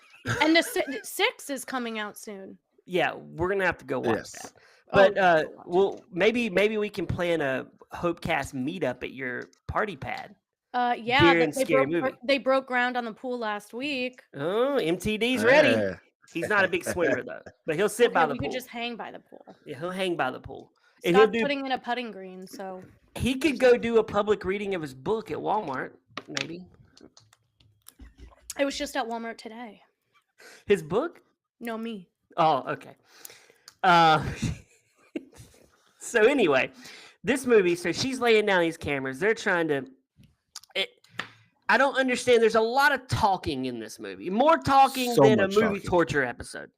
And the 6 is coming out soon. Yeah, we're gonna have to go watch Yes. that. Oh, But go watch it. well, maybe we can plan a Hopecast meetup at your party pad. Yeah, During Scary Movie. they broke ground on the pool last week. Oh, MTD's ready. Yeah. He's not a big swimmer though, but he'll sit by Okay, the we pool. could just hang by the pool. Yeah, he'll hang by the pool, and he'll Stop do. putting in a putting green. So He could go do a public reading of his book at Walmart, maybe. I was just at Walmart today. His book? No, me. Oh, okay. So anyway, this movie. So she's laying down these cameras. They're trying to. I don't understand. There's a lot of talking in this movie. More talking So than a much movie talking. torture episode.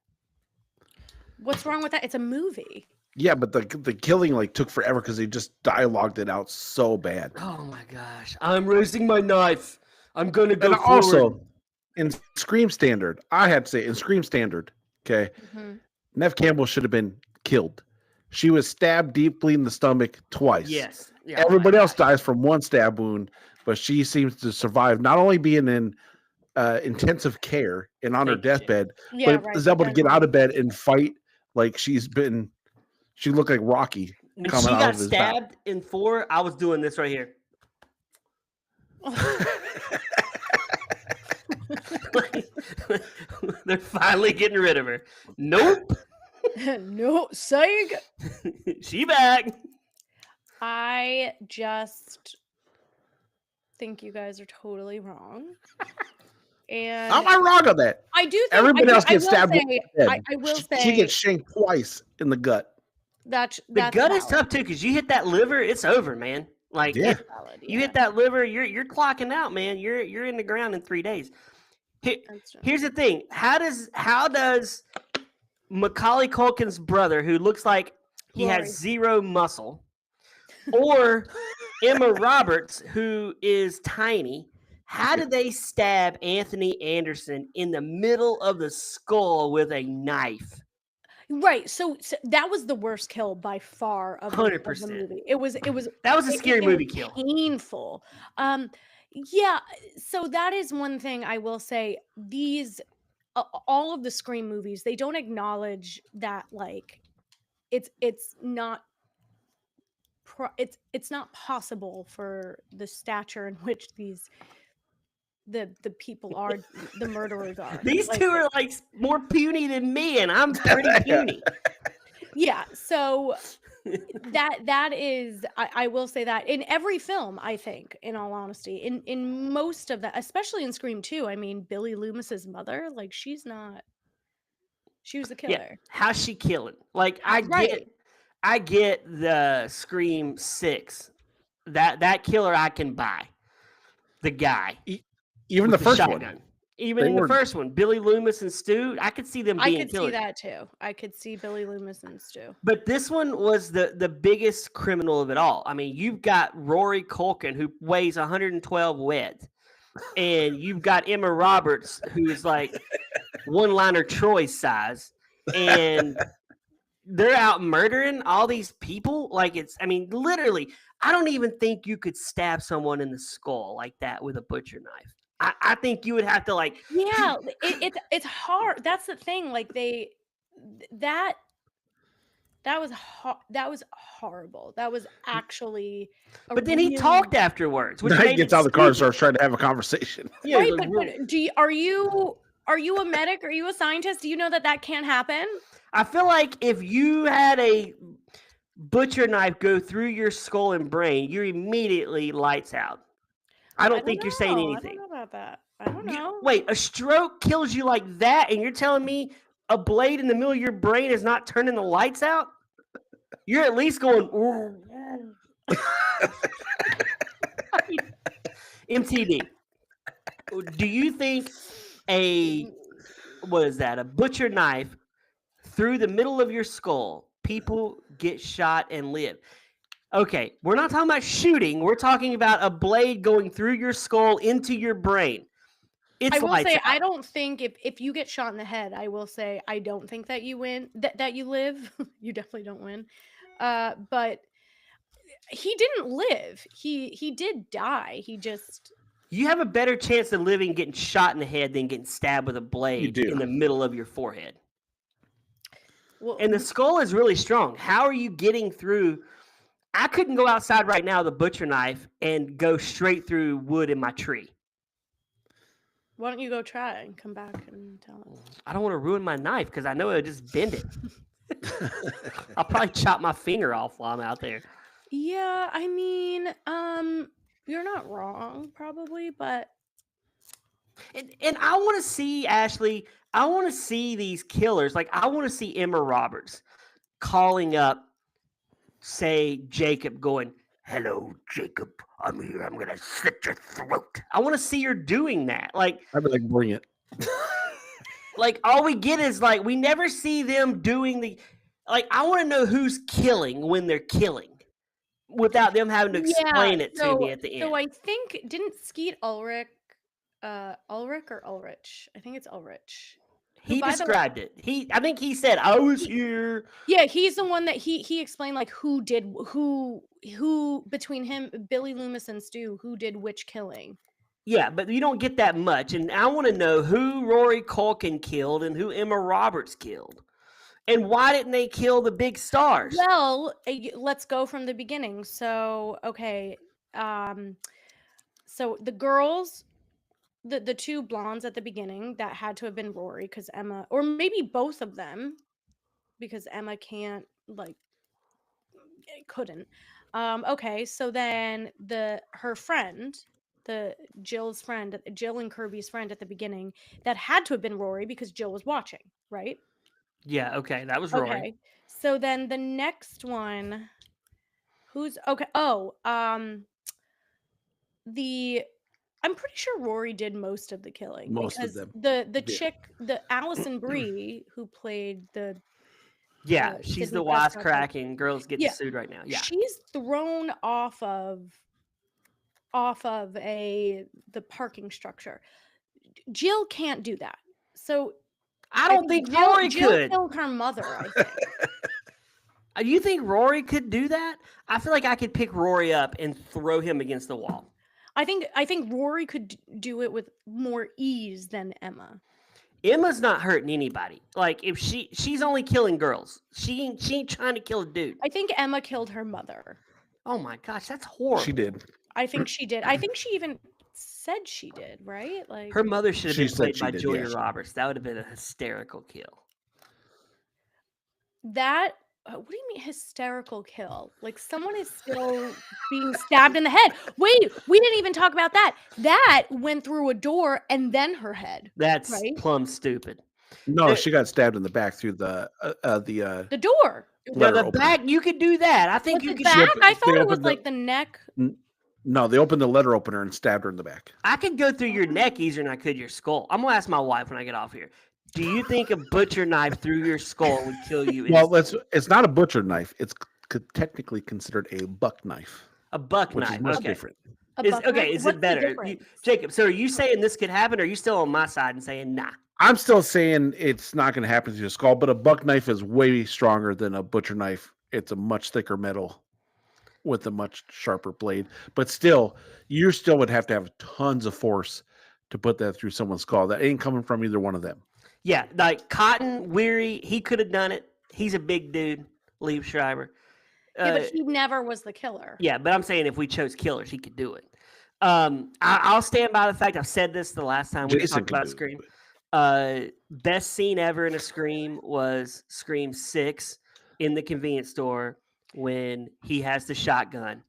What's wrong with that? It's a movie. Yeah, but the killing like took forever because they just dialogued it out so bad. Oh my gosh! I'm raising my knife. I'm gonna go And forward. also, in Scream Standard, I had to say, in Scream Standard, okay, Mhm. Nev Campbell should have been killed. She was stabbed deeply in the stomach twice. Yes. Yeah, oh my Everybody else gosh. dies from one stab wound, but she seems to survive, not only being in intensive care and on her Thank you, Jay. deathbed, Yeah, but right. is able to then- get out of bed and fight like she looked like Rocky. When coming she out got of his mouth. stabbed in 4, I was doing this right here. They're finally getting rid of her. Nope. No, Sag. She back. I just think you guys are totally wrong. And Am I wrong on that? I do think Everybody else gets will stabbed with say- the head. I will She say gets shanked twice in the gut. that's The that's gut is valid. tough too, because you hit that liver, it's over, man. Like Yeah. Valid, you yeah. hit that liver, you're clocking out, man. You're in the ground in 3 days. That's true. Here's the thing: how does Macaulay Culkin's brother, who looks like he Glory. has zero muscle, or Emma Roberts, who is tiny, how did they stab Anthony Anderson in the middle of the skull with a knife? Right. So that was the worst kill by far of the 100%. movie. It was That was a scary movie was kill. painful. Yeah. So that is one thing I will say. These all of the Scream movies, they don't acknowledge that like it's not it's not possible for the stature in which the people are, the murderers are. These Like, two are like more puny than me, and I'm pretty puny. yeah, so that is I will say that in every film, I think, in all honesty, in most of that, especially in Scream 2, I mean, Billy Loomis's mother, like she was the Yeah, killer. how's she killing? Like Right. I get the Scream 6. That killer I can buy. The guy. Even with the first shotgun. one. Even They in were- the first one, Billy Loomis and Stu, I could see them I being could see killers. that too. I could see Billy Loomis and Stu. But this one was the biggest criminal of it all. I mean, you've got Rory Culkin, who weighs 112 weds, and you've got Emma Roberts, who is like one-liner Troy size, and they're out murdering all these people. Like I mean, literally, I don't even think you could stab someone in the skull like that with a butcher knife. I think you would have to like, Yeah, it's hard. That's the thing. Like that was that was horrible. That was actually. But then he talked afterwards, which Now he made gets it out of the car and stupid. starts trying to have a conversation. Yeah, Right, like, but are you a medic? Are you a scientist? Do you know that can't happen? I feel like if you had a butcher knife go through your skull and brain, you're immediately lights out. I don't think you're saying anything. I don't know about that. I don't know. Wait, a stroke kills you like that, and you're telling me a blade in the middle of your brain is not turning the lights out? You're at least going. MTV. Do you think a butcher knife through the middle of your skull, people get shot and live? Okay, we're not talking about shooting. We're talking about a blade going through your skull into your brain. I will lights say out. I don't think if you get shot in the head, I will say I don't think that you win, that you live. You definitely don't win. But he didn't live. He did die. He just. You have a better chance of living getting shot in the head than getting stabbed with a blade do. in the middle of your forehead. Well, And the skull is really strong. How are you getting through? I couldn't go outside right now with a butcher knife and go straight through wood in my tree. why don't you go try and come back and tell us? I don't want to ruin my knife because I know it'll just bend it. I'll probably chop my finger off while I'm out there. Yeah, I mean, you're not wrong, probably, but And I want to see, Ashley, I want to see these killers. Like, I want to see Emma Roberts calling up, say, Jacob, going, "Hello, Jacob. I'm here. I'm going to slit your throat." I want to see her doing that. Like, I'd be like, bring it. like all we get is like, we never see them doing like, I want to know who's killing when they're killing without them having to explain it to me at the end. So I think didn't Skeet Ulrich or Ulrich? I think it's Ulrich. He by the way- described it. I think he said, "I was here." Yeah, he's the one that he explained like who between him, Billy Loomis and Stu, who did which killing. Yeah, but you don't get that much. And I want to know who Rory Culkin killed and who Emma Roberts killed. And why didn't they kill the big stars? Well, let's go from the beginning. So, okay. So the girls, the two blondes at the beginning, that had to have been Rory because Emma, or maybe both of them, because Emma can't, like, couldn't. Okay, so then her friend, Jill and Kirby's friend at the beginning, that had to have been Rory because Jill was watching, right? Yeah, okay, that was Rory. Okay. So then the next one, who's okay? Oh, I'm pretty sure Rory did most of the killing. Most of because them. The Yeah. chick, the Allison Brie, who played the Yeah, she's Sydney the Prescott. wisecracking girls getting Yeah. sued right now. Yeah. She's thrown off of off of the parking structure. Jill can't do that. So I don't think Rory Jill could. killed her mother, I think. You think Rory could do that? I feel like I could pick Rory up and throw him against the wall. I think Rory could do it with more ease than Emma. Emma's not hurting anybody. Like if she's only killing girls. She ain't trying to kill a dude. I think Emma killed her mother. Oh my gosh, that's horrible. She did. I think she did. I think she even said she did, right? Like Her mother should have She been said played she by did, Julia yeah. Roberts. That would have been a hysterical kill. that. What do you mean hysterical kill? Like someone is still being stabbed in the head. Wait, we didn't even talk about that. That went through a door and then her head. That's Right? plumb stupid. No, she got stabbed in the back through the The door. No, letter the opener. back you could do that. I think Was you it could. back? I thought they it was opened the- like the neck. No, they opened the letter opener and stabbed her in the back. I could go through your neck easier than I could your skull. I'm gonna ask my wife when I get off here. Do you think a butcher knife through your skull would kill you? Well, instantly? it's not a butcher knife. It's technically considered a buck knife, A buck which knife. is much Okay. different. A Is, buck okay, knife? is What's it the better? difference? Jacob, so are you saying this could happen, or are you still on my side and saying nah? I'm still saying it's not going to happen to your skull, but a buck knife is way stronger than a butcher knife. It's a much thicker metal with a much sharper blade. But still, you still would have to have tons of force to put that through someone's skull. That ain't coming from either one of them. Yeah, like Cotton Weary, he could have done it. He's a big dude, Liev Schreiber. Yeah, but he never was the killer. Yeah, but I'm saying if we chose killers, he could do it. I'll stand by the fact I've said this the last time we Jason talked can about do Scream. it. Best scene ever in a Scream was Scream 6 in the convenience store when he has the shotgun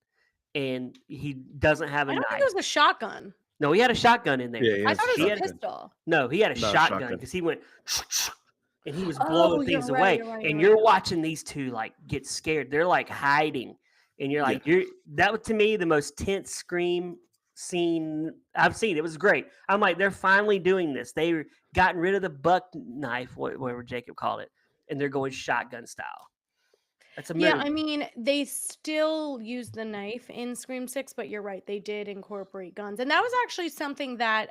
and he doesn't have a I don't knife. think it was a shotgun. No, he had a shotgun in there. Yeah, he I has thought a it was a shotgun. pistol. No, he had a No, shotgun shotgun. because he went and he was Oh, blowing you're things right, away. you're right, And you're you're right. watching these two like get scared. They're like hiding, and you're like, that was to me the most tense Scream scene I've seen. It was great. I'm like, they're finally doing this. They've gotten rid of the buck knife, whatever Jacob called it, and they're going shotgun style. That's a move. Yeah, I mean, they still use the knife in Scream 6, but you're right, they did incorporate guns. And that was actually something that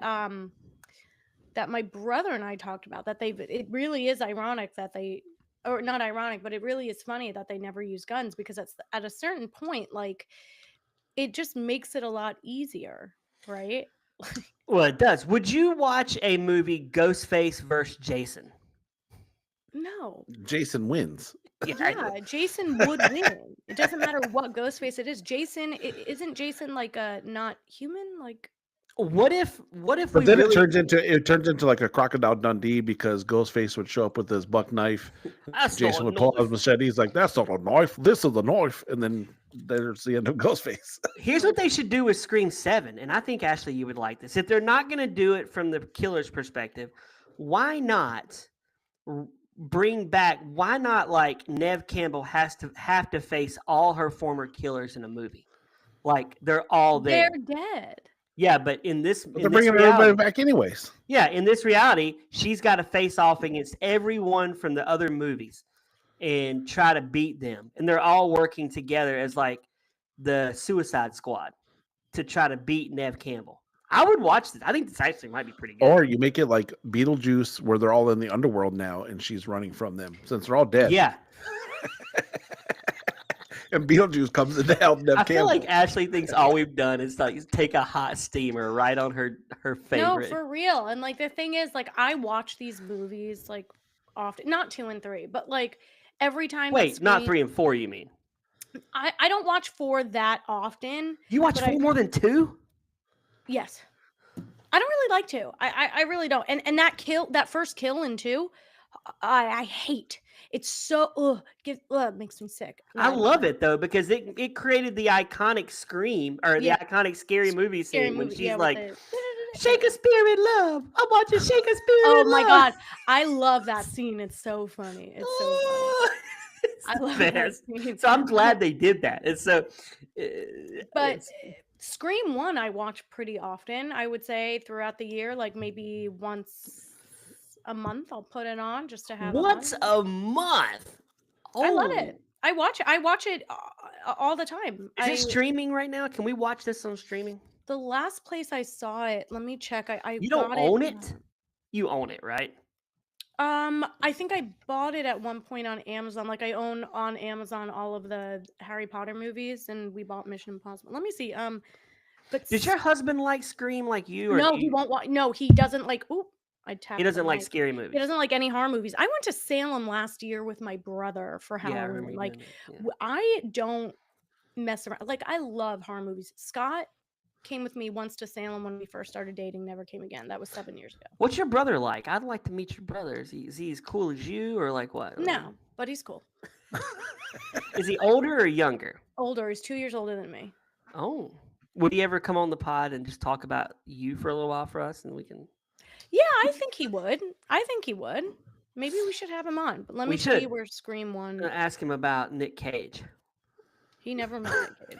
that my brother and I talked about, that it really is ironic that they, or not ironic, but it really is funny that they never use guns, because at a certain point, like, it just makes it a lot easier, right? Well, it does. Would you watch a movie Ghostface versus Jason? No. Jason wins. Yeah, Jason would win. It doesn't matter what Ghostface it is. Isn't Jason like a not human? Like, What if But we then really it turns into like a Crocodile Dundee, because Ghostface would show up with his buck knife. That's Jason not would pull out his knife. machete. He's like, "That's not a knife. This is a knife." And then there's the end of Ghostface. Here's what they should do with Scream 7, and I think, Ashley, you would like this. If they're not going to do it from the killer's perspective, why not why not, like, Neve Campbell have to face all her former killers in a movie? Like, they're all there. they're dead. Yeah, but in this, But in they're this bringing reality, everybody back anyways. yeah, in this reality, she's got to face off against everyone from the other movies and try to beat them. And they're all working together as like the Suicide Squad to try to beat Neve Campbell. I would watch this. I think this actually might be pretty good. Or you make it like Beetlejuice, where they're all in the underworld now, and she's running from them since they're all dead. Yeah, And Beetlejuice comes to help Neve I feel Campbell. like Ashley thinks all we've done is like take a hot steamer right on her No, favorite. for real. And like the thing is, like, I watch these movies like often, not 2 and 3, but like every time. that Wait, not Scream- 3 and 4, you mean? I don't watch 4 that often. You watch But 4 more than 2? Yes. I don't really like to. I really don't. And that first kill in 2, I hate. It's so makes me sick. I love it though, because it created the iconic Scream, or the Yeah. iconic scary movie Scary scene when movie, she's yeah, with like, the- "Shake a spirit, love. I'm watching Shake a spirit." Oh my love." god, I love that scene. It's so funny. It's so funny. It's I the love that best. scene. So I'm glad they did that. And so, But it's- Scream 1 I watch pretty often. I would say throughout the year, like maybe once a month I'll put it on just to have once it on. a month. I love Oh. it. I watch it all the time. Is it streaming right now? Can we watch this on streaming? The last place I saw it, let me check. I You don't got own it? You own it, right? I think I bought it at one point on Amazon. Like I own on Amazon all of the Harry Potter movies, and we bought Mission Impossible. Let me see. But Did your husband like Scream like you? Or no, do he you- won't watch. No, he doesn't like. Oop, I tapped. He doesn't the like mic. scary He movies. doesn't like any horror movies. I went to Salem last year with my brother for Yeah, I Halloween. remember you Like doing that, yeah. I don't mess around. Like I love horror movies. Scott came with me once to Salem when we first started dating. Never came again. That was 7 years ago. What's your brother like? I'd like to meet your brother. Is he as cool as you, or like what? No, but he's cool. Is he older or younger? Older. He's 2 years older than me. Oh, would he ever come on the pod and just talk about you for a little while for us, and we can? Yeah, I think he would. I think he would. Maybe we should have him on. But let We me tell should. you where Scream one. Ask him about Nick Cage. He never met Nick Cage.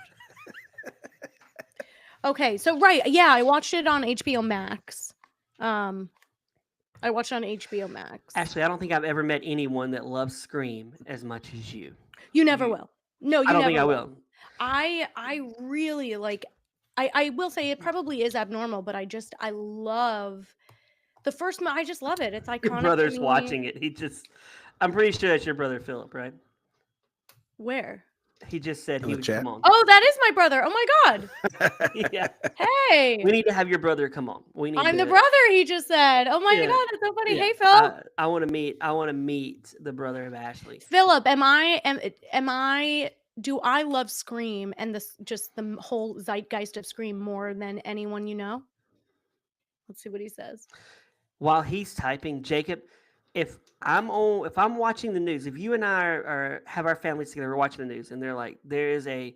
Okay, so right, yeah, I watched it on HBO Max. I watched it on HBO Max. Actually, I don't think I've ever met anyone that loves Scream as much as you. You never you- will. No, you I don't never think I will. I really like. I will say it probably is abnormal, but I love the first. I just love it. It's iconic. Your to brother's me. watching it. I'm pretty sure that's your brother Philip, right? Where? He just said In he the would chat? come on. Oh, that is my brother. Oh my god. Yeah. Hey. We need to have your brother come on. We need I'm to, the brother, he just said. Oh my Yeah. god, it's so funny. yeah, Hey Phil. I want to meet the brother of Ashley. Philip, am I do I love Scream and this just the whole zeitgeist of Scream more than anyone you know? Let's see what he says. While he's typing, Jacob, if I'm watching the news, if you and I have our families together, we're watching the news, and they're like, there is a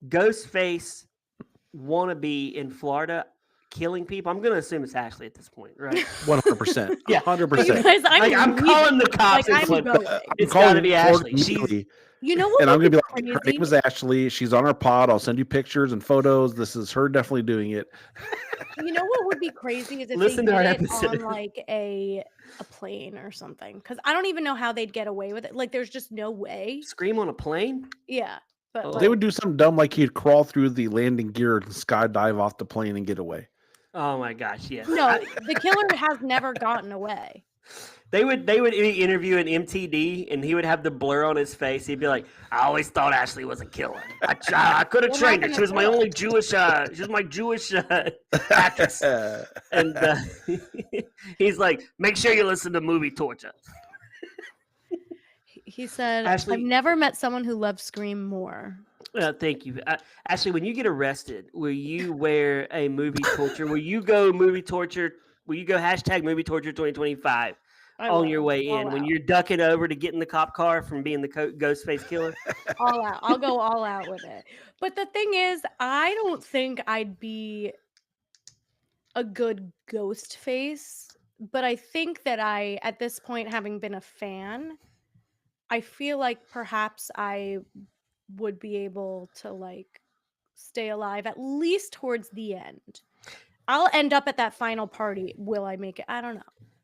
Ghostface wannabe in Florida killing people. I'm gonna assume it's Ashley at this point, right? 100%. Yeah. 100%. You guys, I'm leaving. calling the cops. Like, and I'm going, going. it's calling got to be Ford Ashley. immediately, You know what? and I'm would gonna be be like, her crazy? name is Ashley. She's on our pod. I'll send you pictures and photos. This is her definitely doing it. You know what would be crazy is if Listen they to our did it episode. on like a plane or something. Because I don't even know how they'd get away with it. Like, there's just no way. Scream on a plane. Yeah, but Oh. like, They would do something dumb like he'd crawl through the landing gear and skydive off the plane and get away. Oh my gosh, yes. no, the killer has never gotten away. They would be interviewing MTD, and he would have the blur on his face. He'd be like, "I always thought Ashley was a killer. I could have What trained her. happened She to was my Philip? only Jewish. She was my Jewish actress." And he's like, "Make sure you listen to Movie Torture." He said, Ashley- I've never met someone who loves Scream more. Thank you, Ashley. When you get arrested, will you wear a Movie Torture? Will you go Movie Torture? Will you go hashtag Movie Torture 2025 I on will, your way all in when out. you're ducking over to get in the cop car from being the Ghostface killer? All out. I'll go all out with it. But the thing is, I don't think I'd be a good ghost face. But I think that at this point, having been a fan, I feel like perhaps I would be able to like stay alive at least towards the end. I'll end up at that final party. Will I make it? I don't know.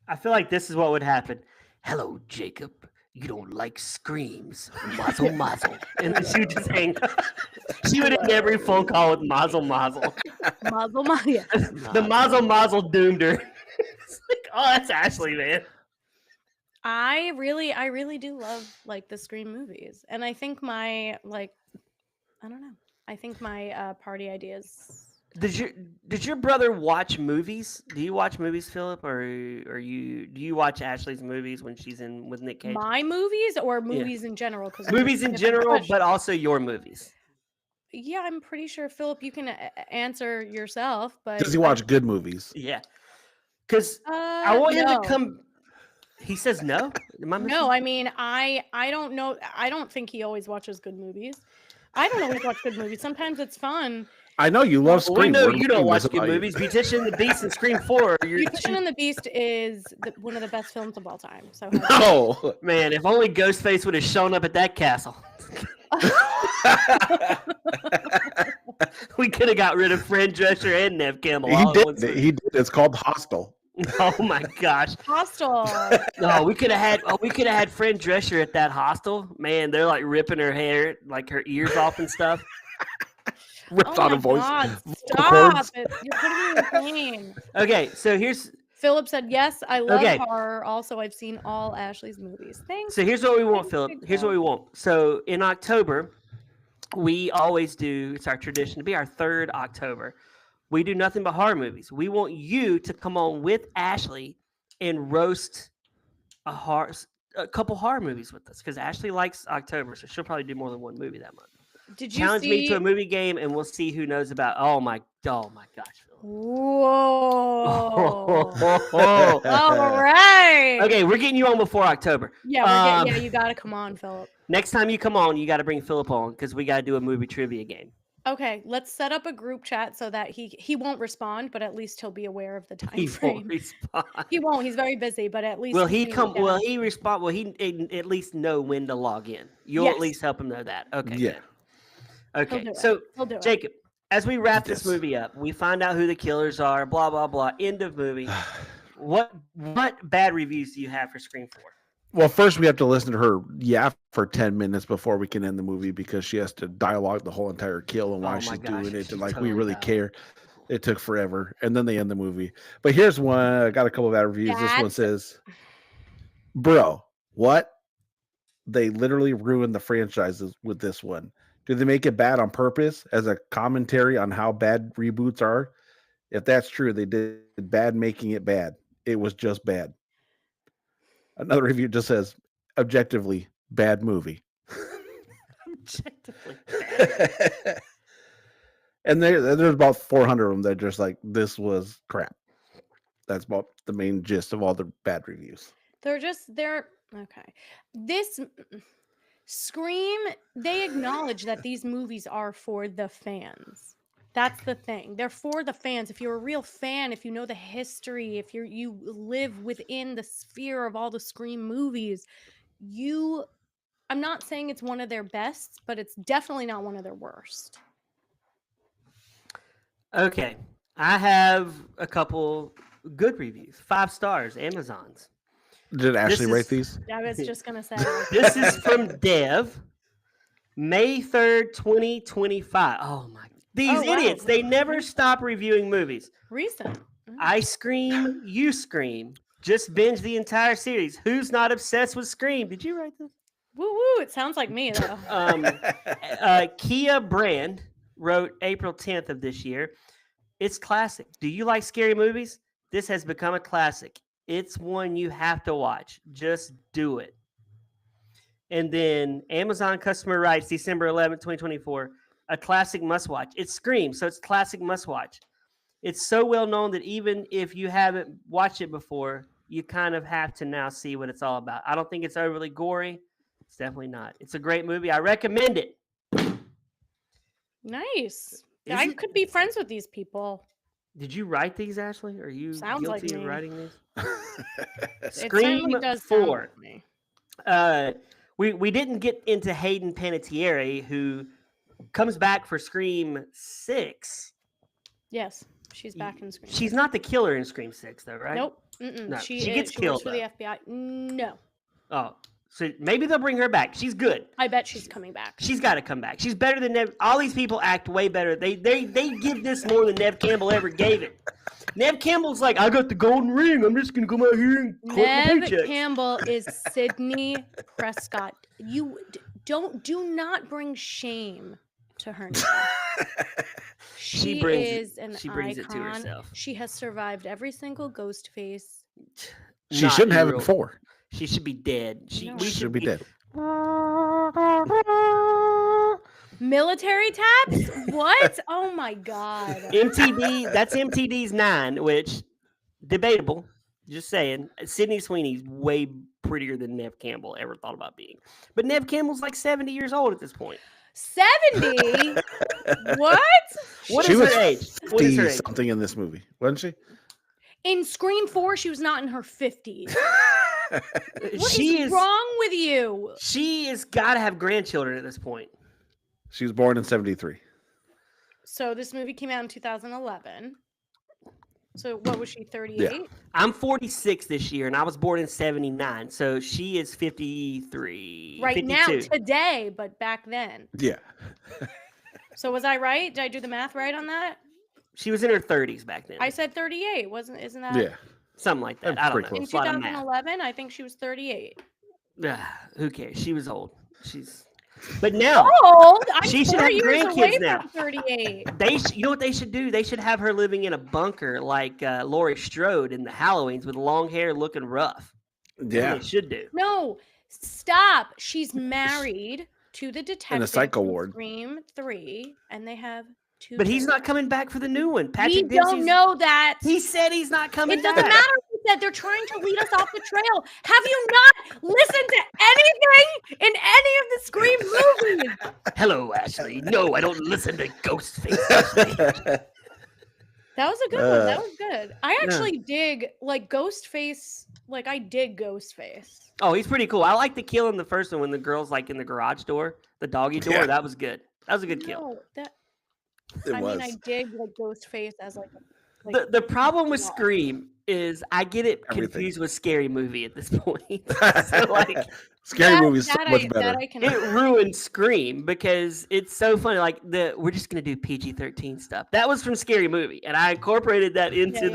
I feel like this is what would happen. Hello, Jacob. You don't like screams. Mazel, mazel. And then she would just hang up. She would end every phone call with mazel, mazel. Muzzle my yeah. The mazel, mazel doomed her. It's like, oh, that's Ashley, man. I really do love like the Scream movies. And I think my I don't know. I think my party ideas. Did your brother watch movies? Do you watch movies, Philip, or do you watch Ashley's movies when she's in with Nick Cage? My movies or movies in general? Because Movies in general, but also your movies. yeah, I'm pretty sure Philip, you can answer yourself. But Does he watch good movies? Yeah, because I want him no. to come. He says no. Am I missing No, I mean I don't know. I don't think he always watches good movies. I don't always watch good movies. Sometimes it's fun. I know you love Well, Scream. we know We're you don't learning watch this good about you. movies. Beautician and the Beast and Scream 4. Beauty and the Beast is one of the best films of all time. So No. Man, if only Ghostface would have shown up at that castle. We could have got rid of Fran Drescher and Nev Campbell. He all at did. once. He did. It's called Hostel. Oh my gosh. Hostel. No, we could have had Fran Drescher at that hostel. Man, they're like ripping her hair, like her ears off and stuff. ripped Oh on my a voice. God, vocal stop cords. it. You're putting me in pain. Okay, so here's Philip said, yes, I love Okay. horror. Also, I've seen all Ashley's movies. Thanks. So here's what we want, Thanks, Philip. big Here's what dog. we want. So in October, we always do, it's our tradition to be our third October. We do nothing but horror movies. We want you to come on with Ashley and roast a couple horror movies with us because Ashley likes October, so she'll probably do more than one movie that month. Did you Challenge me to see? a movie game, and we'll see who knows about. Oh my gosh, Philip. Whoa. All right. Okay, we're getting you on before October. Yeah, yeah, you got to come on, Philip. Next time you come on, you got to bring Philip on because we got to do a movie trivia game. Okay, let's set up a group chat so that he won't respond, but at least he'll be aware of the time He frame. won't respond. He won't. He's very busy, but at least Will he's he gonna come? be Will down. he respond? Will he at least know when to log in? You'll Yes. at least help him know that. Okay. Yeah. good. He'll Okay. do it. So He'll do it. Jacob, as we wrap this Yes. movie up, we find out who the killers are. Blah blah blah. End of movie. What bad reviews do you have for Scream 4? Well, first we have to listen to her for 10 minutes before we can end the movie because she has to dialogue the whole entire kill and why Oh my she's gosh, doing it. she's And like totally we really valid. care. It took forever. And then they end the movie. But here's one. I got a couple of bad reviews. This one That's- says, bro, what? They literally ruined the franchises with this one. Do they make it bad on purpose as a commentary on how bad reboots are? If that's true, they did bad making it bad. It was just bad. Another review just says, objectively, bad movie. Objectively. And there's about 400 of them that are just like, this was crap. That's about the main gist of all the bad reviews. They're okay. This Scream, they acknowledge that these movies are for the fans. That's the thing. They're for the fans. If you're a real fan, if you know the history, if you live within the sphere of all the Scream movies, I'm not saying it's one of their best, but it's definitely not one of their worst. Okay. I have a couple good reviews. 5 stars, Amazon's. Did Ashley is- rate these? I was just gonna say This is from Dev, May 3rd, 2025. Oh my! These Oh, wow. idiots, they never stop reviewing movies. recent. I scream, you scream. Just binge the entire series. Who's not obsessed with Scream? Did you write this? Woo woo! It sounds like me though. Kia Brand wrote April 10th of this year. It's classic. Do you like scary movies? This has become a classic. It's one you have to watch. Just do it. And then Amazon customer writes December 11th, 2024, a classic must watch. It's Scream, so it's classic must watch. It's so well known that even if you haven't watched it before, you kind of have to now see what it's all about. I don't think it's overly gory. It's definitely not. It's a great movie. I recommend it. Nice. Is I it? could be friends with these people. Did you write these, Ashley? Are you Sounds like guilty of me. writing these? It Scream certainly does sound 4. like me. We didn't get into Hayden Panettiere, who comes back for Scream 6. Yes, she's back in Scream. She's not the killer in Scream 6, though, right? Nope. Mm-mm. No, She she gets works killed, for the FBI. No, Oh, so maybe they'll bring her back. She's good. I bet she's coming back. She's got to come back. She's better than Nev. All these people act way better. They give this more than Nev Campbell ever gave it. Nev Campbell's like, I got the golden ring. I'm just gonna come out here and collect my Nev paycheck. Campbell is Sydney Prescott. You do not bring shame to her name. She brings is an she brings it to icon. herself. She has survived every single ghost face. She Not shouldn't have it real. before. She should be dead. No. We She should be dead. Military taps? What? Oh my god. MTD. That's MTD's 9, which debatable. Just saying. Sydney Sweeney's way prettier than Nev Campbell ever thought about being. But Nev Campbell's like 70 years old at this point. 70? What? What She is was her age? What is her 50 age? something in this movie, wasn't she? In Scream 4, she was not in her 50s. What She is is. wrong with you? She has got to have grandchildren at this point. She was born in 73. So this movie came out in 2011. So what was she, 38? I'm 46 this year, and I was born in 79. So she is 53. Right now, 52. today, but back then. Yeah. So was I right? Did I do the math right on that? She was in her 30s back then. I said 38. Isn't that Yeah. Something like that. That's I don't pretty know. in It's a lot of math. 2011? I think she was 38. Who cares? She was old. But now Old? I'm she should 4 have years away grandkids now. from 38. You know what they should do? They should have her living in a bunker like Laurie Strode in the Halloweens with long hair, looking rough. That's what Yeah. they should do. No, stop. She's married to the detective psycho from ward. Scream 3, and they have 2 But he's not children. coming back for the new one. We Patrick don't Dempsey's. know that. He said he's not coming It doesn't back. matter. He said they're trying to lead us off the trail. Have you not listened to anything in any of the Scream movies? Hello, Ashley. No, I don't listen to Ghostface. Ashley. That was a good one. That was good. I actually dig like Ghostface. Like I dig Ghostface. Oh, he's pretty cool. I like the kill in the first one when the girl's like in the garage door, the doggy door. Yeah. That was good. That was a good kill. No, that It I was. mean I dig like Ghostface as like The problem with Yeah. Scream is I get it Everything. confused with Scary Movie at this point. So like Scary that- movie's so that much I- better. That I can it ruined Scream because it's so funny. Like we're just gonna do PG-13 stuff. That was from Scary Movie, and I incorporated that into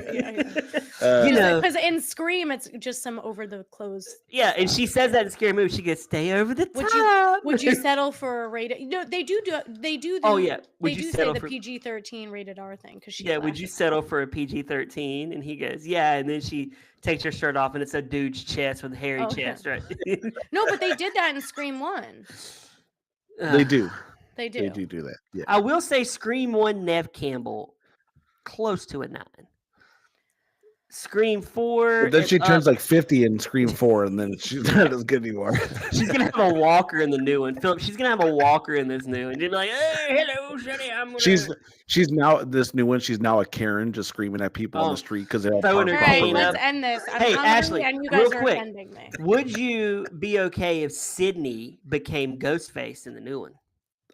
you know. because in Scream it's just some over the clothes. Yeah, and she says that in Scary Movie. She goes, "Stay over the Would you- top." Would you settle for a rated? No, they do. They do. Oh yeah. They Would you do say settle the for? PG-13 rated R thing because she. Yeah. Would you settle for a PG-13? And he goes, "Yeah." And then she takes her shirt off, and it's a dude's chest with a hairy Okay. chest, right? No, but they did that in Scream 1. They do. They do. They do that. Yeah. I will say Scream 1, Nev Campbell, close to a 9. Scream 4. But then and she turns up. like 50 in Scream 4, and then she's not as good anymore. She's gonna have a walker in the new one. Philip, she's gonna have a walker in this new one. She'll be like, "Hey, hello, Sonny, I'm gonna." She's now this new one. She's now a Karen, just screaming at people on Oh, the street because they're all throwing her All parked right, cane properly. let's up. end this. I'm Hey, hungry Ashley, and you real guys are quick. offending me. Would you be okay if Sydney became Ghostface in the new one?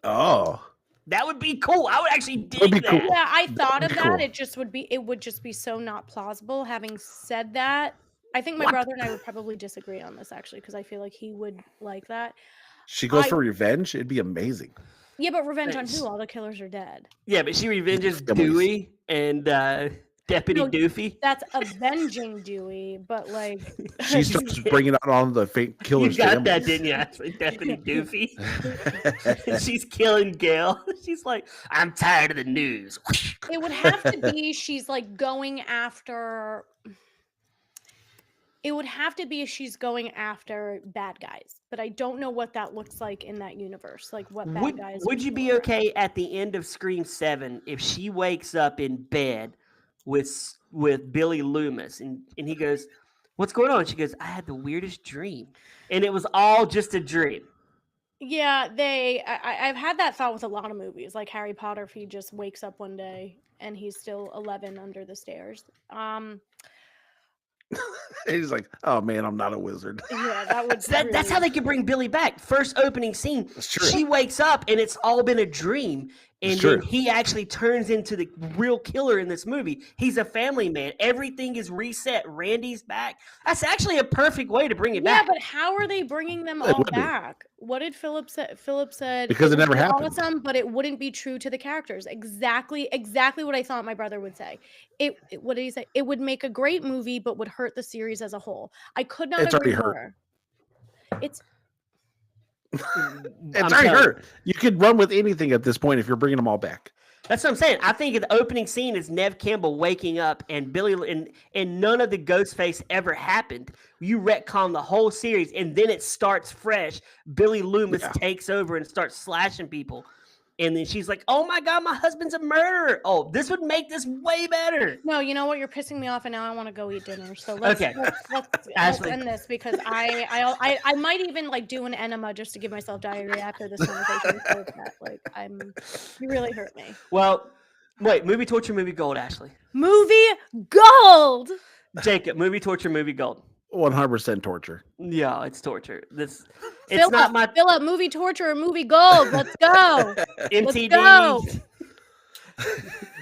Oh, That would be cool. I would actually dig Would be that. cool. Yeah, I thought of be that. cool. It would just be so not plausible. Having said that, I think my What? brother and I would probably disagree on this actually because I feel like he would like that. she goes I- for revenge. It'd be amazing. Yeah, but revenge on Thanks. who? All the killers are dead. Yeah, but she revenges Dummies. Dewey and Deputy No, Doofy. That's avenging Dewey, but like She starts bringing out all the fake You killers. got that, didn't you? Ashley? Deputy Doofy. She's killing Gail. She's like, I'm tired of the news. it would have to be she's like going after. It would have to be she's going after bad guys, but I don't know what that looks like in that universe. Like what bad guys. Would you be are. okay at the end of Scream 7 if she wakes up in bed with Billy Loomis and he goes, "What's going on?" And she goes, "I had the weirdest dream." And it was all just a dream. Yeah, I've had that thought with a lot of movies, like Harry Potter. If he just wakes up one day and he's still 11 under the stairs. He's like, "Oh man, I'm not a wizard." Yeah, that would. So that's how they could bring Billy back. First opening scene, That's true. she wakes up and it's all been a dream. And It's then true. he actually turns into the real killer in this movie. He's a family man. Everything is reset. Randy's back. That's actually a perfect way to bring it Yeah, back. but how are they bringing them It all would be. back? What did Philip say? Philip said Because it would never be happened. Awesome, but it wouldn't be true to the characters. Exactly what I thought my brother would say. What did he say? It would make a great movie, but would hurt the series as a whole. I could not It's agree already hurt. more. It's It's I'm already telling you. hurt. You could run with anything at this point if you're bringing them all back. That's what I'm saying. I think the opening scene is Nev Campbell waking up and Billy and none of the Ghostface ever happened. You retcon the whole series and then it starts fresh. Billy Loomis Yeah. takes over and starts slashing people. And then she's like, "Oh my God, my husband's a murderer." Oh, this would make this way better. no, you know what? You're pissing me off, and now I want to go eat dinner. So let's Okay. let's Ashley. end this because I might even like do an enema just to give myself diarrhea after this conversation. So that, like you really hurt me. Well, wait, movie torture, movie gold, Ashley. Movie gold. Jacob, movie torture, movie gold. 100% torture. Yeah, it's torture. It's Philip, not my Philip, movie torture or movie gold. Let's go. MTD. go.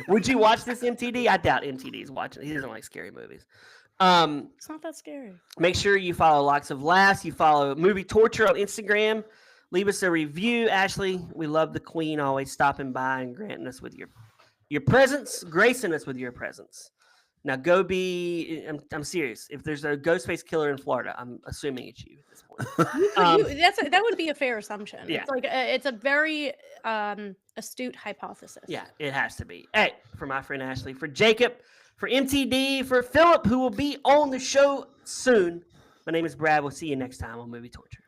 Would you watch this MTD? I doubt MTD is watching. He doesn't like scary movies. It's not that scary. Make sure you follow Locks of Laughs. You follow Movie Torture on Instagram. Leave us a review, Ashley. We love the Queen always stopping by and granting us with your presence, gracing us with your presence. Now go be. I'm serious. If there's a Ghostface killer in Florida, I'm assuming it's you at this point. That would be a fair assumption. Yeah. It's like it's a very astute hypothesis. Yeah, it has to be. Hey, for my friend Ashley, for Jacob, for MTD, for Philip, who will be on the show soon. My name is Brad. We'll see you next time on Movie Torture.